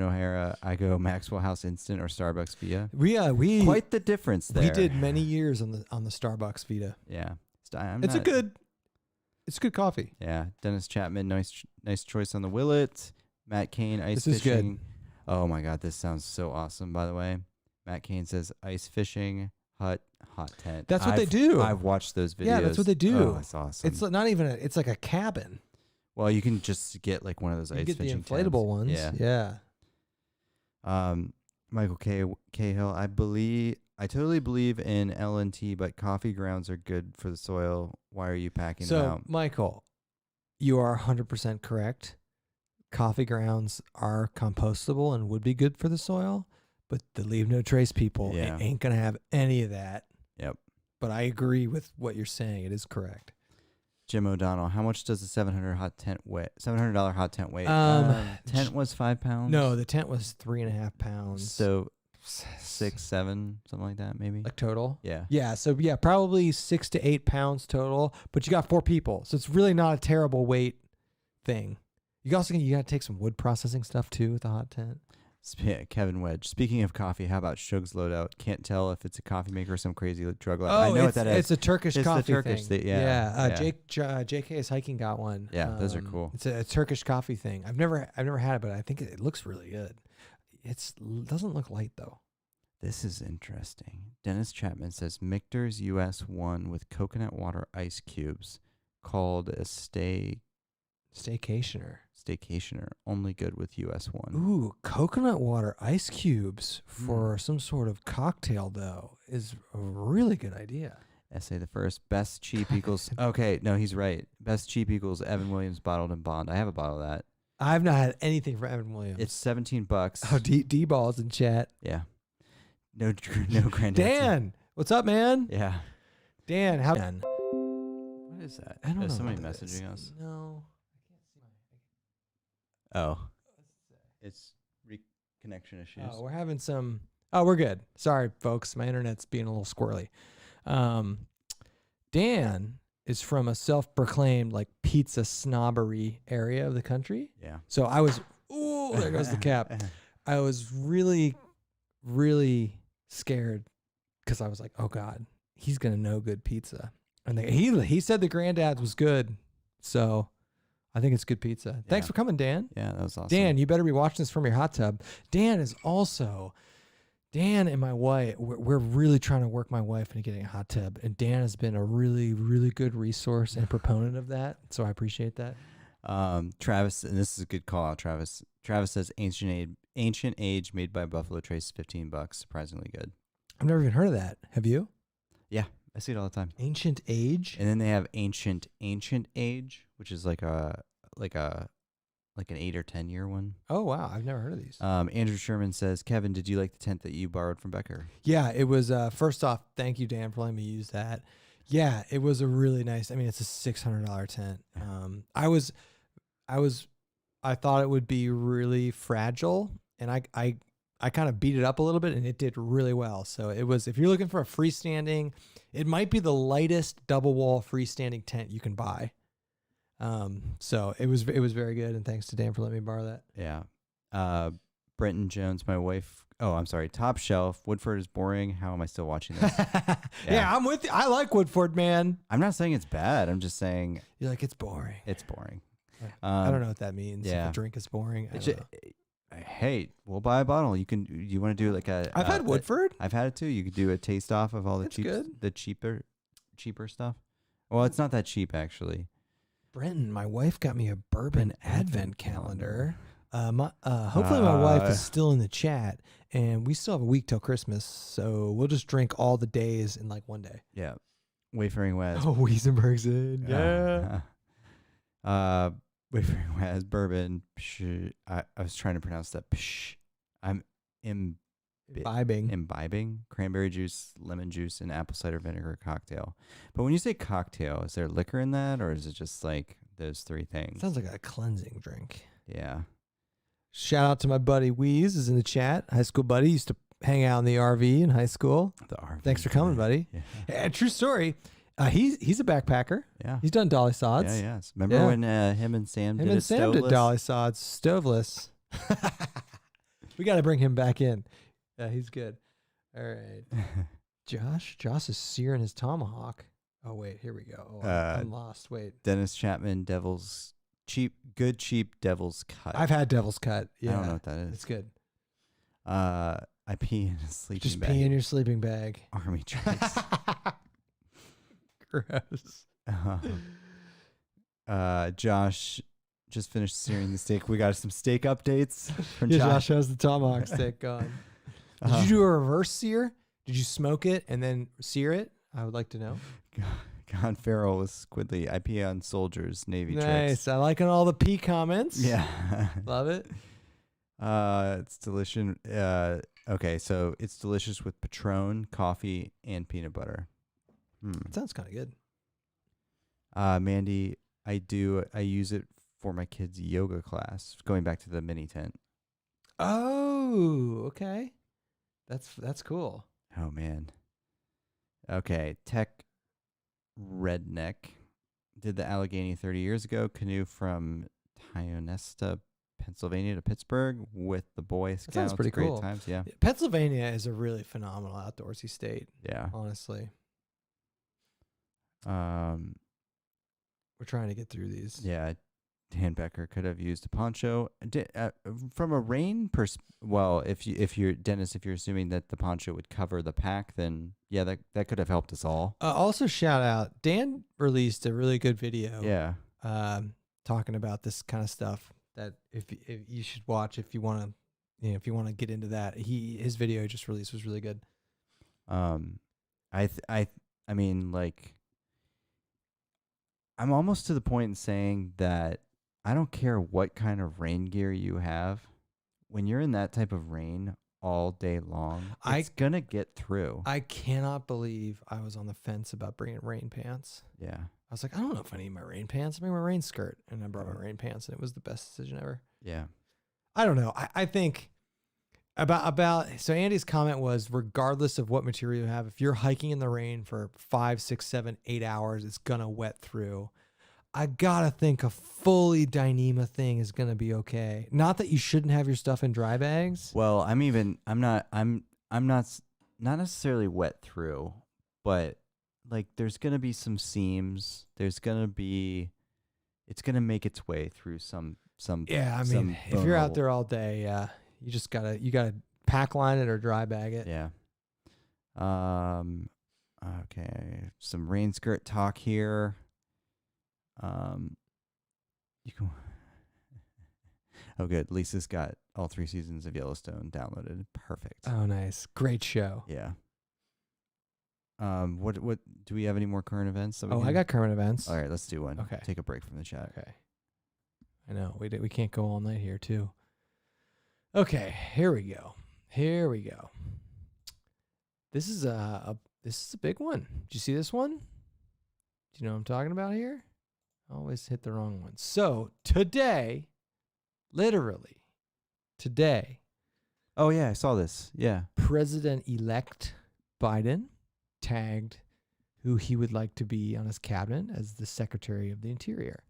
S1: O'Hara, I go Maxwell House Instant or Starbucks Via.
S2: We
S1: Quite the difference there.
S2: we did many years on the Starbucks Vita.
S1: Yeah.
S2: It's a good coffee.
S1: Yeah. Dennis Chapman, nice choice on the Willet. Matt Kane, ice
S2: This is good.
S1: fishing. Oh my God, this sounds so awesome, by the way. Matt Kane says ice fishing, hot tent.
S2: That's what they do.
S1: I've watched those videos.
S2: Yeah, that's what they do.
S1: Oh, that's awesome.
S2: It's not even it's like a cabin.
S1: Well, you can just get like one of those
S2: You
S1: ice
S2: get the
S1: fishing
S2: inflatable
S1: tents.
S2: ones.
S1: Yeah.
S2: Yeah.
S1: Michael Cahill, I totally believe in LNT, but coffee grounds are good for the soil. Why are you packing them
S2: So,
S1: out?
S2: Michael, you are 100% correct. Coffee grounds are compostable and would be good for the soil, but the leave no trace people
S1: Yeah.
S2: ain't going to have any of that.
S1: Yep.
S2: But I agree with what you're saying. It is correct.
S1: Jim O'Donnell, how much does a $700 hot tent weigh? $700 hot tent weigh? Tent was 5 pounds.
S2: No, the tent was 3.5 pounds.
S1: So 6, 7, something like that, maybe.
S2: like total.
S1: Yeah.
S2: Yeah, so probably 6 to 8 pounds total, but you got 4 people. So it's really not a terrible weight thing. You got to take some wood processing stuff too with the hot tent.
S1: Kevin Wedge. Speaking of coffee, how about Shug's Loadout? Can't tell if it's a coffee maker or some crazy drug lab. I know what that is.
S2: It's a Turkish
S1: It's the
S2: coffee
S1: Turkish
S2: thing.
S1: thing, yeah.
S2: JK's Hiking got one.
S1: Yeah, those are cool.
S2: It's a Turkish coffee thing. I've never had it, but I think it looks really good. It doesn't look light though.
S1: This is interesting. Dennis Chapman says Michter's US 1 with coconut water ice cubes called a
S2: Staycationer.
S1: staycationer. Only good with US 1.
S2: Ooh, coconut water ice cubes for some sort of cocktail, though, is a really good idea.
S1: Essay the first. Best cheap equals. Okay, no, he's right. Best cheap equals Evan Williams bottled in bond. I have a bottle of that.
S2: I've not had anything from Evan Williams.
S1: It's $17.
S2: Oh, D-Ball's in chat.
S1: Yeah. No granddad.
S2: Dan, what's up, man?
S1: Yeah.
S2: Dan, how?
S1: What is that?
S2: I don't know.
S1: Is somebody
S2: what that is.
S1: messaging us?
S2: No.
S1: Oh. It's reconnection issues.
S2: Oh, we're having some. Oh, we're good. Sorry, folks. My internet's being a little squirrely. Dan is from a self-proclaimed like pizza snobbery area of the country.
S1: Yeah.
S2: So I was. Ooh, there goes the cap. I was really, really scared because I was like, oh God, he's gonna know good pizza. And he said the Granddad's was good, so I think it's good pizza. Thanks for coming, Dan.
S1: Yeah, that was awesome.
S2: Dan, you better be watching this from your hot tub. Dan and my wife, we're really trying to work my wife into getting a hot tub, and Dan has been a really, really good resource and proponent of that. So I appreciate that.
S1: Travis, and this is a good call out. Travis says ancient age made by Buffalo Trace, $15. Surprisingly good.
S2: I've never even heard of that. Have you?
S1: Yeah, I see it all the time.
S2: Ancient age.
S1: And then they have ancient age, which is like an 8 or 10 year one.
S2: Oh wow, I've never heard of these.
S1: Andrew Sherman says, Kevin, did you like the tent that you borrowed from Becker?
S2: Yeah, it was. First off, thank you, Dan, for letting me use that. Yeah, it was a really nice. I mean, it's a $600 tent. I thought it would be really fragile, and I kind of beat it up a little bit, and it did really well. So it was. If you're looking for a freestanding, it might be the lightest double wall freestanding tent you can buy. So it was very good, and thanks to Dan for letting me borrow that.
S1: Yeah. Brenton Jones, my wife. Oh, I'm sorry. Top shelf. Woodford is boring. How am I still watching this?
S2: Yeah, I'm with you. I like Woodford, man.
S1: I'm not saying it's bad. I'm just saying
S2: You're like, it's boring.
S1: it's boring.
S2: I don't know what that means.
S1: yeah.
S2: If a drink is boring.
S1: Hey, we'll buy a bottle. You want to do like a?
S2: I've had Woodford.
S1: I've had it too. You could do a taste off of all the cheaper stuff. Well, it's not that cheap actually.
S2: Brenton, my wife got me a bourbon advent calendar. Hopefully my wife is still in the chat, and we still have a week till Christmas, so we'll just drink all the days in like one day.
S1: Yeah, wafering Wes.
S2: Oh, Wiesenberg's in. Yeah.
S1: Wafering Wes bourbon. I was trying to pronounce that. I'm imbibing cranberry juice, lemon juice, and apple cider vinegar cocktail. But when you say cocktail, is there liquor in that, or is it just like those three things?
S2: Sounds like a cleansing drink.
S1: Yeah.
S2: Shout out to my buddy Wheeze is in the chat. High school buddy, used to hang out in the RV in high school.
S1: The RV.
S2: Thanks for coming, buddy. Yeah, true story. He's a backpacker.
S1: Yeah.
S2: He's done dolly sods.
S1: Yeah, yes. Remember when him and Sam did
S2: dolly sods, stoveless. We got to bring him back in. Yeah, he's good. All right. Josh is searing his tomahawk. Oh, wait. Here we go. Oh, I'm lost. Wait.
S1: Dennis Chapman, cheap devil's cut.
S2: I've had devil's cut. Yeah.
S1: I don't know what that is.
S2: It's good.
S1: I pee in a sleeping bag.
S2: Just pee in your sleeping bag.
S1: Army drinks.
S2: Gross.
S1: Josh just finished searing the steak. We got some steak updates from
S2: Josh has the tomahawk steak going. Did you do a reverse sear? Did you smoke it and then sear it? I would like to know.
S1: Con Farrell was squidly. I pee on soldiers, Navy tricks.
S2: Nice. I liking all the pee comments.
S1: Yeah.
S2: Love it.
S1: It's delicious. Okay, so it's delicious with Patron, coffee, and peanut butter.
S2: That sounds kind of good.
S1: Mandy, I use it for my kids' yoga class. Going back to the mini tent.
S2: Oh, okay. That's cool.
S1: Oh man. Okay, Tech Redneck did the Allegheny 30 years ago. Canoe from Tionesta, Pennsylvania to Pittsburgh with the Boy Scouts.
S2: That sounds pretty
S1: Great
S2: cool.
S1: times, yeah.
S2: Pennsylvania is a really phenomenal outdoorsy state.
S1: Yeah.
S2: Honestly. We're trying to get through these.
S1: Yeah. Dan Becker could have used a poncho. From a rain well, if you're Dennis, if you're assuming that the poncho would cover the pack, then yeah, that could have helped us all.
S2: Also, shout out, Dan released a really good video.
S1: Yeah.
S2: Talking about this kind of stuff that if you should watch if you want to, if you want to get into that. His video he just released was really good.
S1: I mean, like, I'm almost to the point in saying that I don't care what kind of rain gear you have. When you're in that type of rain all day long, it's gonna get through.
S2: I cannot believe I was on the fence about bringing rain pants.
S1: Yeah.
S2: I was like, I don't know if I need my rain pants. I bring my rain skirt, and I brought my rain pants, and it was the best decision ever.
S1: Yeah.
S2: I don't know. I think about so Andy's comment was, regardless of what material you have, if you're hiking in the rain for 5, 6, 7, 8 hours, it's gonna wet through. I gotta think a fully Dyneema thing is gonna be okay. Not that you shouldn't have your stuff in dry bags.
S1: Well, I'm not necessarily wet through, but like there's gonna be some seams. It's gonna make its way through some.
S2: Yeah, I mean, if you're out there all day, you just gotta pack line it or dry bag it.
S1: Yeah. Okay. Some rain skirt talk here. You can. Oh, good. Lisa's got all 3 seasons of Yellowstone downloaded. Perfect.
S2: Oh, nice. Great show.
S1: Yeah. What do we have any more current events?
S2: I got current events.
S1: All right, let's do one.
S2: Okay.
S1: Take a break from the chat.
S2: Okay. I know we can't go all night here too. Okay, here we go. This is a big one. Did you see this one? Do you know what I'm talking about here? I always hit the wrong one. So today, literally today.
S1: Oh yeah, I saw this. Yeah.
S2: President-elect Biden tagged who he would like to be on his cabinet as the Secretary of the Interior.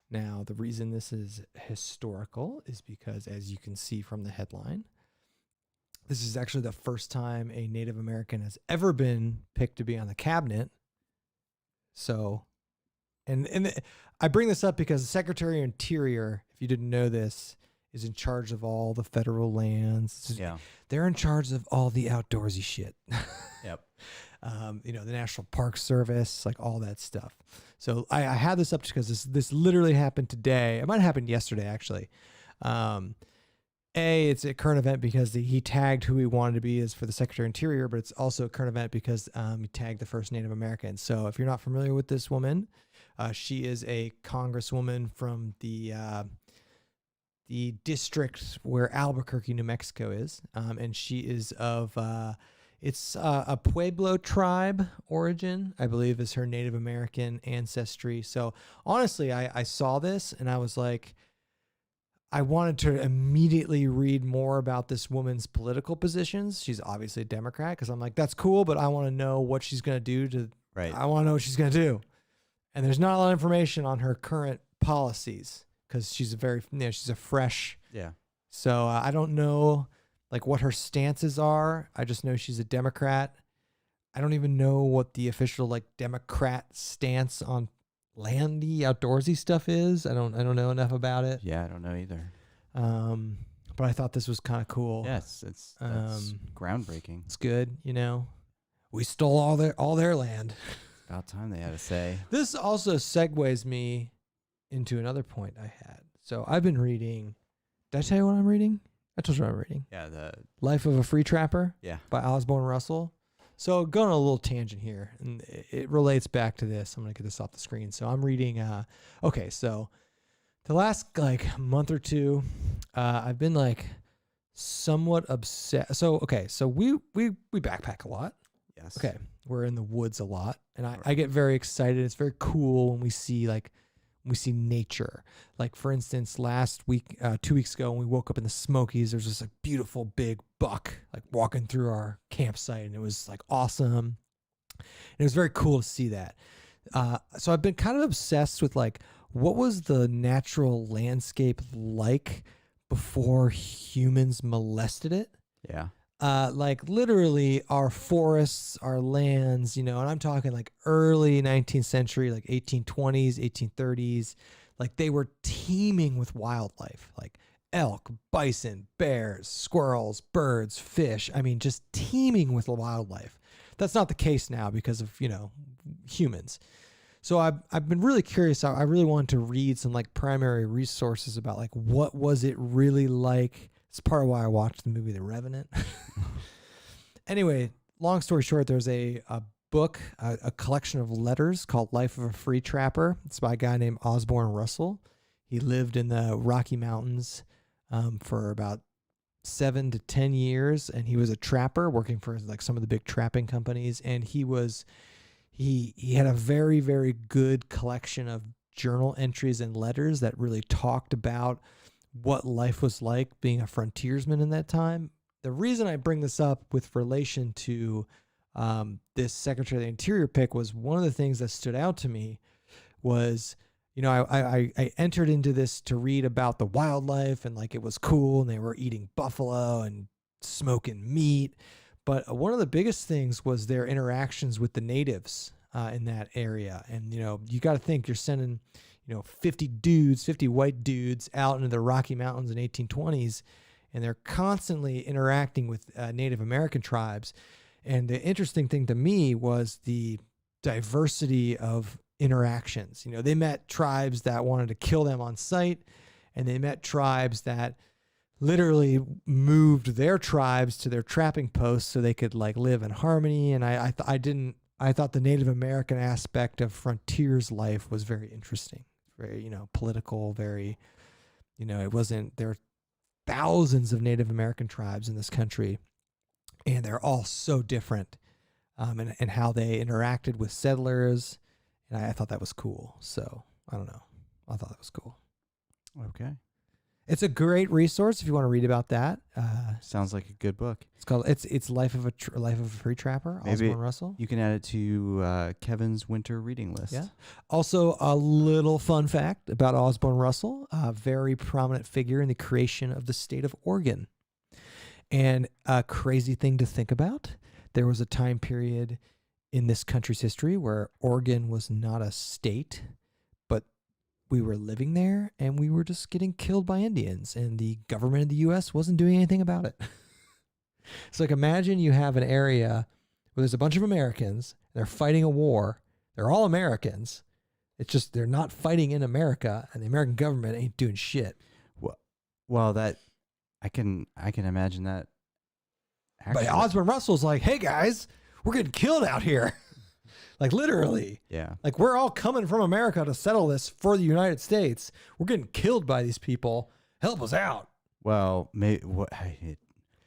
S2: Now, the reason this is historical is because, as you can see from the headline, this is actually the first time a Native American has ever been picked to be on the cabinet. So, and I bring this up because the Secretary of Interior, if you didn't know this, is in charge of all the federal lands.
S1: Yeah.
S2: They're in charge of all the outdoorsy shit.
S1: Yep.
S2: The National Park Service, like all that stuff. So I had this up because this literally happened today. It might have happened yesterday, actually. It's a current event because he tagged who he wanted to be as for the Secretary of Interior, but it's also a current event because he tagged the first Native American. So if you're not familiar with this woman, she is a congresswoman from the district where Albuquerque, New Mexico is, and she is of it's a Pueblo tribe origin, I believe, is her Native American ancestry. So honestly, I saw this and I was like, I wanted to immediately read more about this woman's political positions. She's obviously a Democrat, because I'm like, that's cool, but I want to know what she's going to do
S1: Right.
S2: I want to know what she's going to do. And there's not a lot of information on her current policies because she's she's a fresh.
S1: Yeah.
S2: So I don't know like what her stances are. I just know she's a Democrat. I don't even know what the official like Democrat stance on landy outdoorsy stuff is. I don't know enough about it.
S1: Yeah, I don't know either.
S2: But I thought this was kind of cool.
S1: Yes, that's groundbreaking.
S2: It's good, We stole all their land.
S1: About time they had a say.
S2: This also segues me into another point I had. So I've been reading. Did I tell you what I'm reading? I told you what I'm reading.
S1: Yeah, the
S2: Life of a Free Trapper.
S1: Yeah.
S2: By Osborne Russell. So going on a little tangent here, and it relates back to this. I'm gonna get this off the screen. So I'm reading. Okay, so the last like month or two, I've been like somewhat obsessed. So we backpack a lot.
S1: Yes.
S2: Okay, we're in the woods a lot, and I get very excited. It's very cool when we see nature. Like for instance, last week, 2 weeks ago, when we woke up in the Smokies, there's this like beautiful big buck like walking through our campsite, and it was like awesome. And it was very cool to see that. So I've been kind of obsessed with like what was the natural landscape like before humans molested it.
S1: Yeah.
S2: Like literally our forests, our lands, and I'm talking like early 19th century, like 1820s, 1830s, Like they were teeming with wildlife, like elk, bison, bears, squirrels, birds, fish. I mean, just teeming with wildlife. That's not the case now because of, humans. So I've been really curious. I really wanted to read some like primary resources about like what was it really like. It's part of why I watched the movie The Revenant. Anyway, long story short, there's a book, a collection of letters called Life of a Free Trapper. It's by a guy named Osborne Russell. He lived in the Rocky Mountains for about 7 to 10 years, and he was a trapper working for like some of the big trapping companies. And he had a very, very good collection of journal entries and letters that really talked about what life was like being a frontiersman in that time. The reason I bring this up with relation to this Secretary of the Interior pick was one of the things that stood out to me was, I entered into this to read about the wildlife and like it was cool and they were eating buffalo and smoking meat. But one of the biggest things was their interactions with the natives in that area. And, you got to think you're sending, 50 white dudes out into the Rocky Mountains in 1820s, and they're constantly interacting with Native American tribes. And the interesting thing to me was the diversity of interactions. They met tribes that wanted to kill them on sight, and they met tribes that literally moved their tribes to their trapping posts so they could like live in harmony. And I thought the Native American aspect of frontiers life was very interesting, very, political, very, it wasn't, there are thousands of Native American tribes in this country, and they're all so different, and how they interacted with settlers. And I thought that was cool. So I don't know. I thought that was cool.
S1: Okay.
S2: It's a great resource if you want to read about that.
S1: Sounds like a good book.
S2: It's called it's Life of a Free Trapper.
S1: Maybe
S2: Osborne Russell.
S1: You can add it to Kevin's winter reading list.
S2: Yeah. Also, a little fun fact about Osborne Russell: a very prominent figure in the creation of the state of Oregon. And a crazy thing to think about: there was a time period in this country's history where Oregon was not a state, but we were living there and we were just getting killed by Indians, and the government of the U.S. wasn't doing anything about it. So like imagine you have an area where there's a bunch of Americans, and they're fighting a war. They're all Americans. It's just they're not fighting in America, and the American government ain't doing shit.
S1: Well, that I can imagine that.
S2: But Osborne Russell's like, hey guys, we're getting killed out here. Like literally.
S1: Yeah.
S2: Like we're all coming from America to settle this for the United States. We're getting killed by these people. Help us out.
S1: Well, what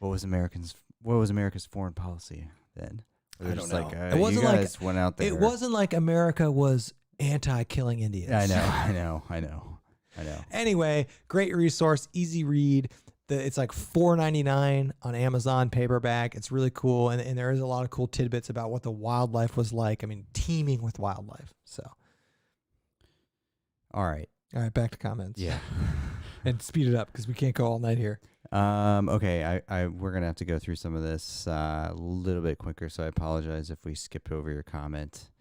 S1: was America's foreign policy then?
S2: I don't know.
S1: It wasn't you guys went out there.
S2: It wasn't like America was anti-killing Indians.
S1: I know.
S2: Anyway, great resource, easy read. It's like $4.99 on Amazon paperback. It's really cool, and there is a lot of cool tidbits about what the wildlife was like. I mean, teeming with wildlife. So,
S1: all right,
S2: back to comments.
S1: Yeah,
S2: and speed it up because we can't go all night here.
S1: Okay, we're gonna have to go through some of this a little bit quicker, so I apologize if we skipped over your comment.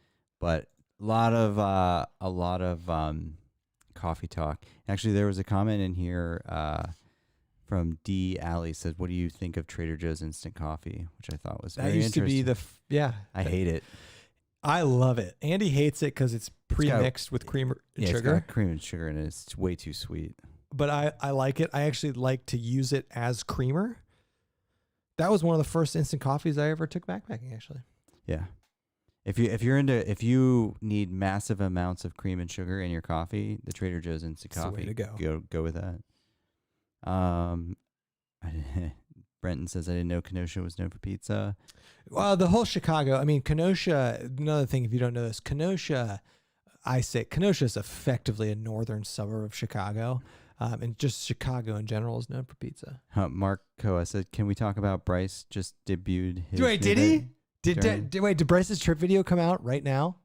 S1: But a lot of coffee talk. Actually, there was a comment in here. From D. Alley said, "What do you think of Trader Joe's instant coffee?" Which I thought was very interesting.
S2: That used to be
S1: I hate it.
S2: I love it. Andy hates it because it's pre-mixed with cream and sugar.
S1: It's got cream and sugar in it. It's way too sweet.
S2: But I like it. I actually like to use it as creamer. That was one of the first instant coffees I ever took backpacking. Actually. Yeah.
S1: If you need massive amounts of cream and sugar in your coffee, the Trader Joe's instant coffee.
S2: That's the way to
S1: go with that. Brenton says, I didn't know Kenosha was known for pizza.
S2: Well, the whole Chicago, I mean, Kenosha, another thing, if you don't know this, Kenosha is effectively a northern suburb of Chicago. And just Chicago in general is known for pizza.
S1: Mark Koa said, can we talk about Bryce just debuted his
S2: Wait, did he? Did Bryce's trip video come out right now?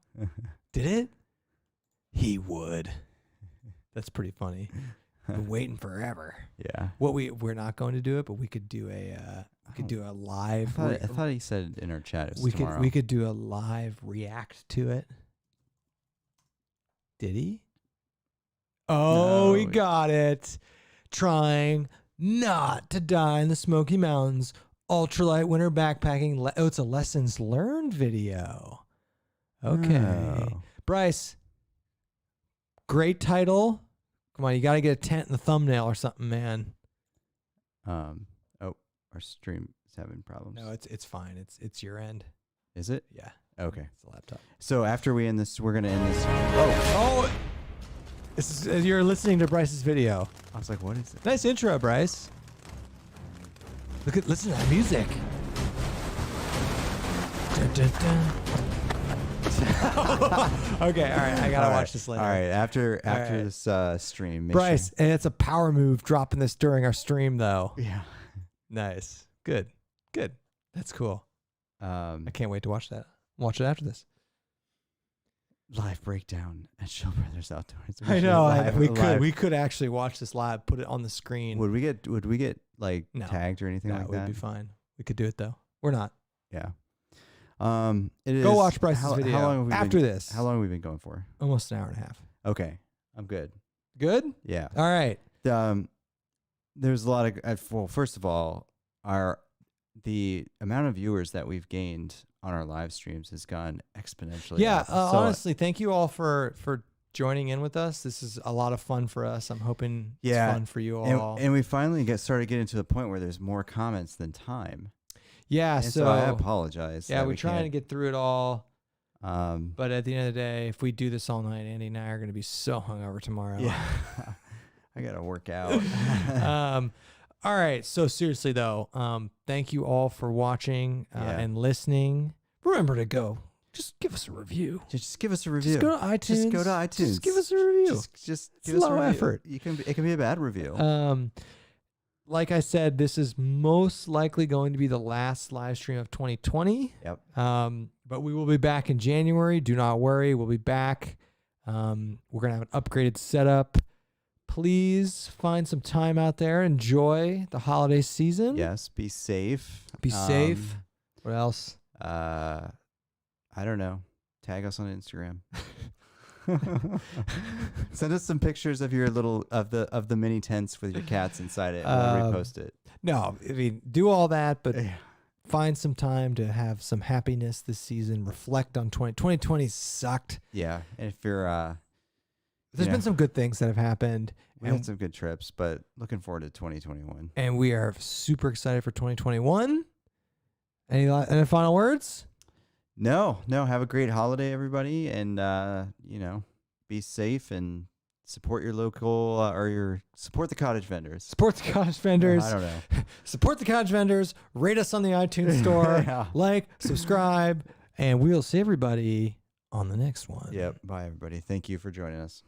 S2: Did it? He would. That's pretty funny. Been waiting forever.
S1: Yeah.
S2: We're not going to do it, but we could do a live.
S1: I thought he said in our chat it was tomorrow.
S2: We could do a live react to it. Did he? Oh, we
S1: No.
S2: got it. Trying not to die in the Smoky Mountains. Ultralight winter backpacking. Oh, it's a lessons learned video. Okay.
S1: Oh.
S2: Bryce, great title. Come on, you got to get a tent in the thumbnail or something, man.
S1: Oh, our stream is having problems.
S2: No, it's fine. It's your end.
S1: Is it?
S2: Yeah.
S1: Okay.
S2: It's the laptop.
S1: So after we end this, we're gonna end this.
S2: Oh. This is, you're listening to Bryce's video.
S1: I was like, what is it?
S2: Nice intro, Bryce. Listen to that music. Dun, dun, dun. Okay, all right. I gotta watch this later.
S1: All right, after
S2: right.
S1: this stream, make
S2: Bryce, and it's a power move dropping this during our stream, though.
S1: Sure, yeah.
S2: Nice. Good. That's cool. I
S1: I
S2: can't wait to watch that. Watch it after this.
S1: live breakdown at Show Brothers Outdoors.
S2: I know.
S1: Live.
S2: We could actually watch this live. Put it on the screen.
S1: Would we get like
S2: No.
S1: tagged or anything
S2: No,
S1: like
S2: it would
S1: that?
S2: be fine. We could do it though. We're not.
S1: Yeah. It is.
S2: Go watch Bryce's video
S1: How long have we
S2: after
S1: been,
S2: this.
S1: How long have we been going for?
S2: Almost an hour and a half.
S1: Okay, I'm good.
S2: Good.
S1: Yeah.
S2: All right.
S1: There's a lot of well, first of all, the amount of viewers that we've gained on our live streams has gone exponentially.
S2: Yeah.
S1: up. So,
S2: Honestly, thank you all for joining in with us. This is a lot of fun for us. I'm hoping
S1: Yeah.
S2: it's fun for you all.
S1: and we finally started getting to the point where there's more comments than time.
S2: yeah.
S1: And so I apologize.
S2: Yeah,
S1: that
S2: we're trying to
S1: can't-
S2: get through it all.
S1: Um,
S2: But at the end of the day, if we do this all night, Andy and I are going to be so hungover tomorrow.
S1: yeah, I gotta work out.
S2: All right. So seriously though, thank you all for watching
S1: Yeah.
S2: and listening. Remember to just give us a review.
S1: Just give us a review.
S2: Just go to iTunes.
S1: Just go to iTunes.
S2: Just give us a review.
S1: Just
S2: It's
S1: give us a
S2: low
S1: review.
S2: effort.
S1: It can be a bad review.
S2: Like I said, this is most likely going to be the last live stream of 2020.
S1: Yep.
S2: But we will be back in January. Do not worry. We'll be back. We're going to have an upgraded setup. Please find some time out there. Enjoy the holiday season.
S1: Yes. Be safe.
S2: Be safe. What else?
S1: I don't know. Tag us on Instagram. Send us some pictures of your of the mini tents with your cats inside it. We'll repost it.
S2: No, I mean, do all that, but
S1: Yeah.
S2: find some time to have some happiness this season. Reflect on 2020 sucked.
S1: Yeah. And if you're
S2: There's
S1: Yeah.
S2: been some good things that have happened.
S1: we had some good trips, but looking forward to 2021.
S2: And we are super excited for 2021. Any final words?
S1: No. Have a great holiday, everybody, and be safe and support your local support the cottage vendors.
S2: Support the cottage vendors.
S1: I don't know.
S2: Support the cottage vendors. Rate us on the iTunes store.
S1: Yeah.
S2: Like, subscribe, and we'll see everybody on the next one.
S1: Yep. Bye, everybody. Thank you for joining us.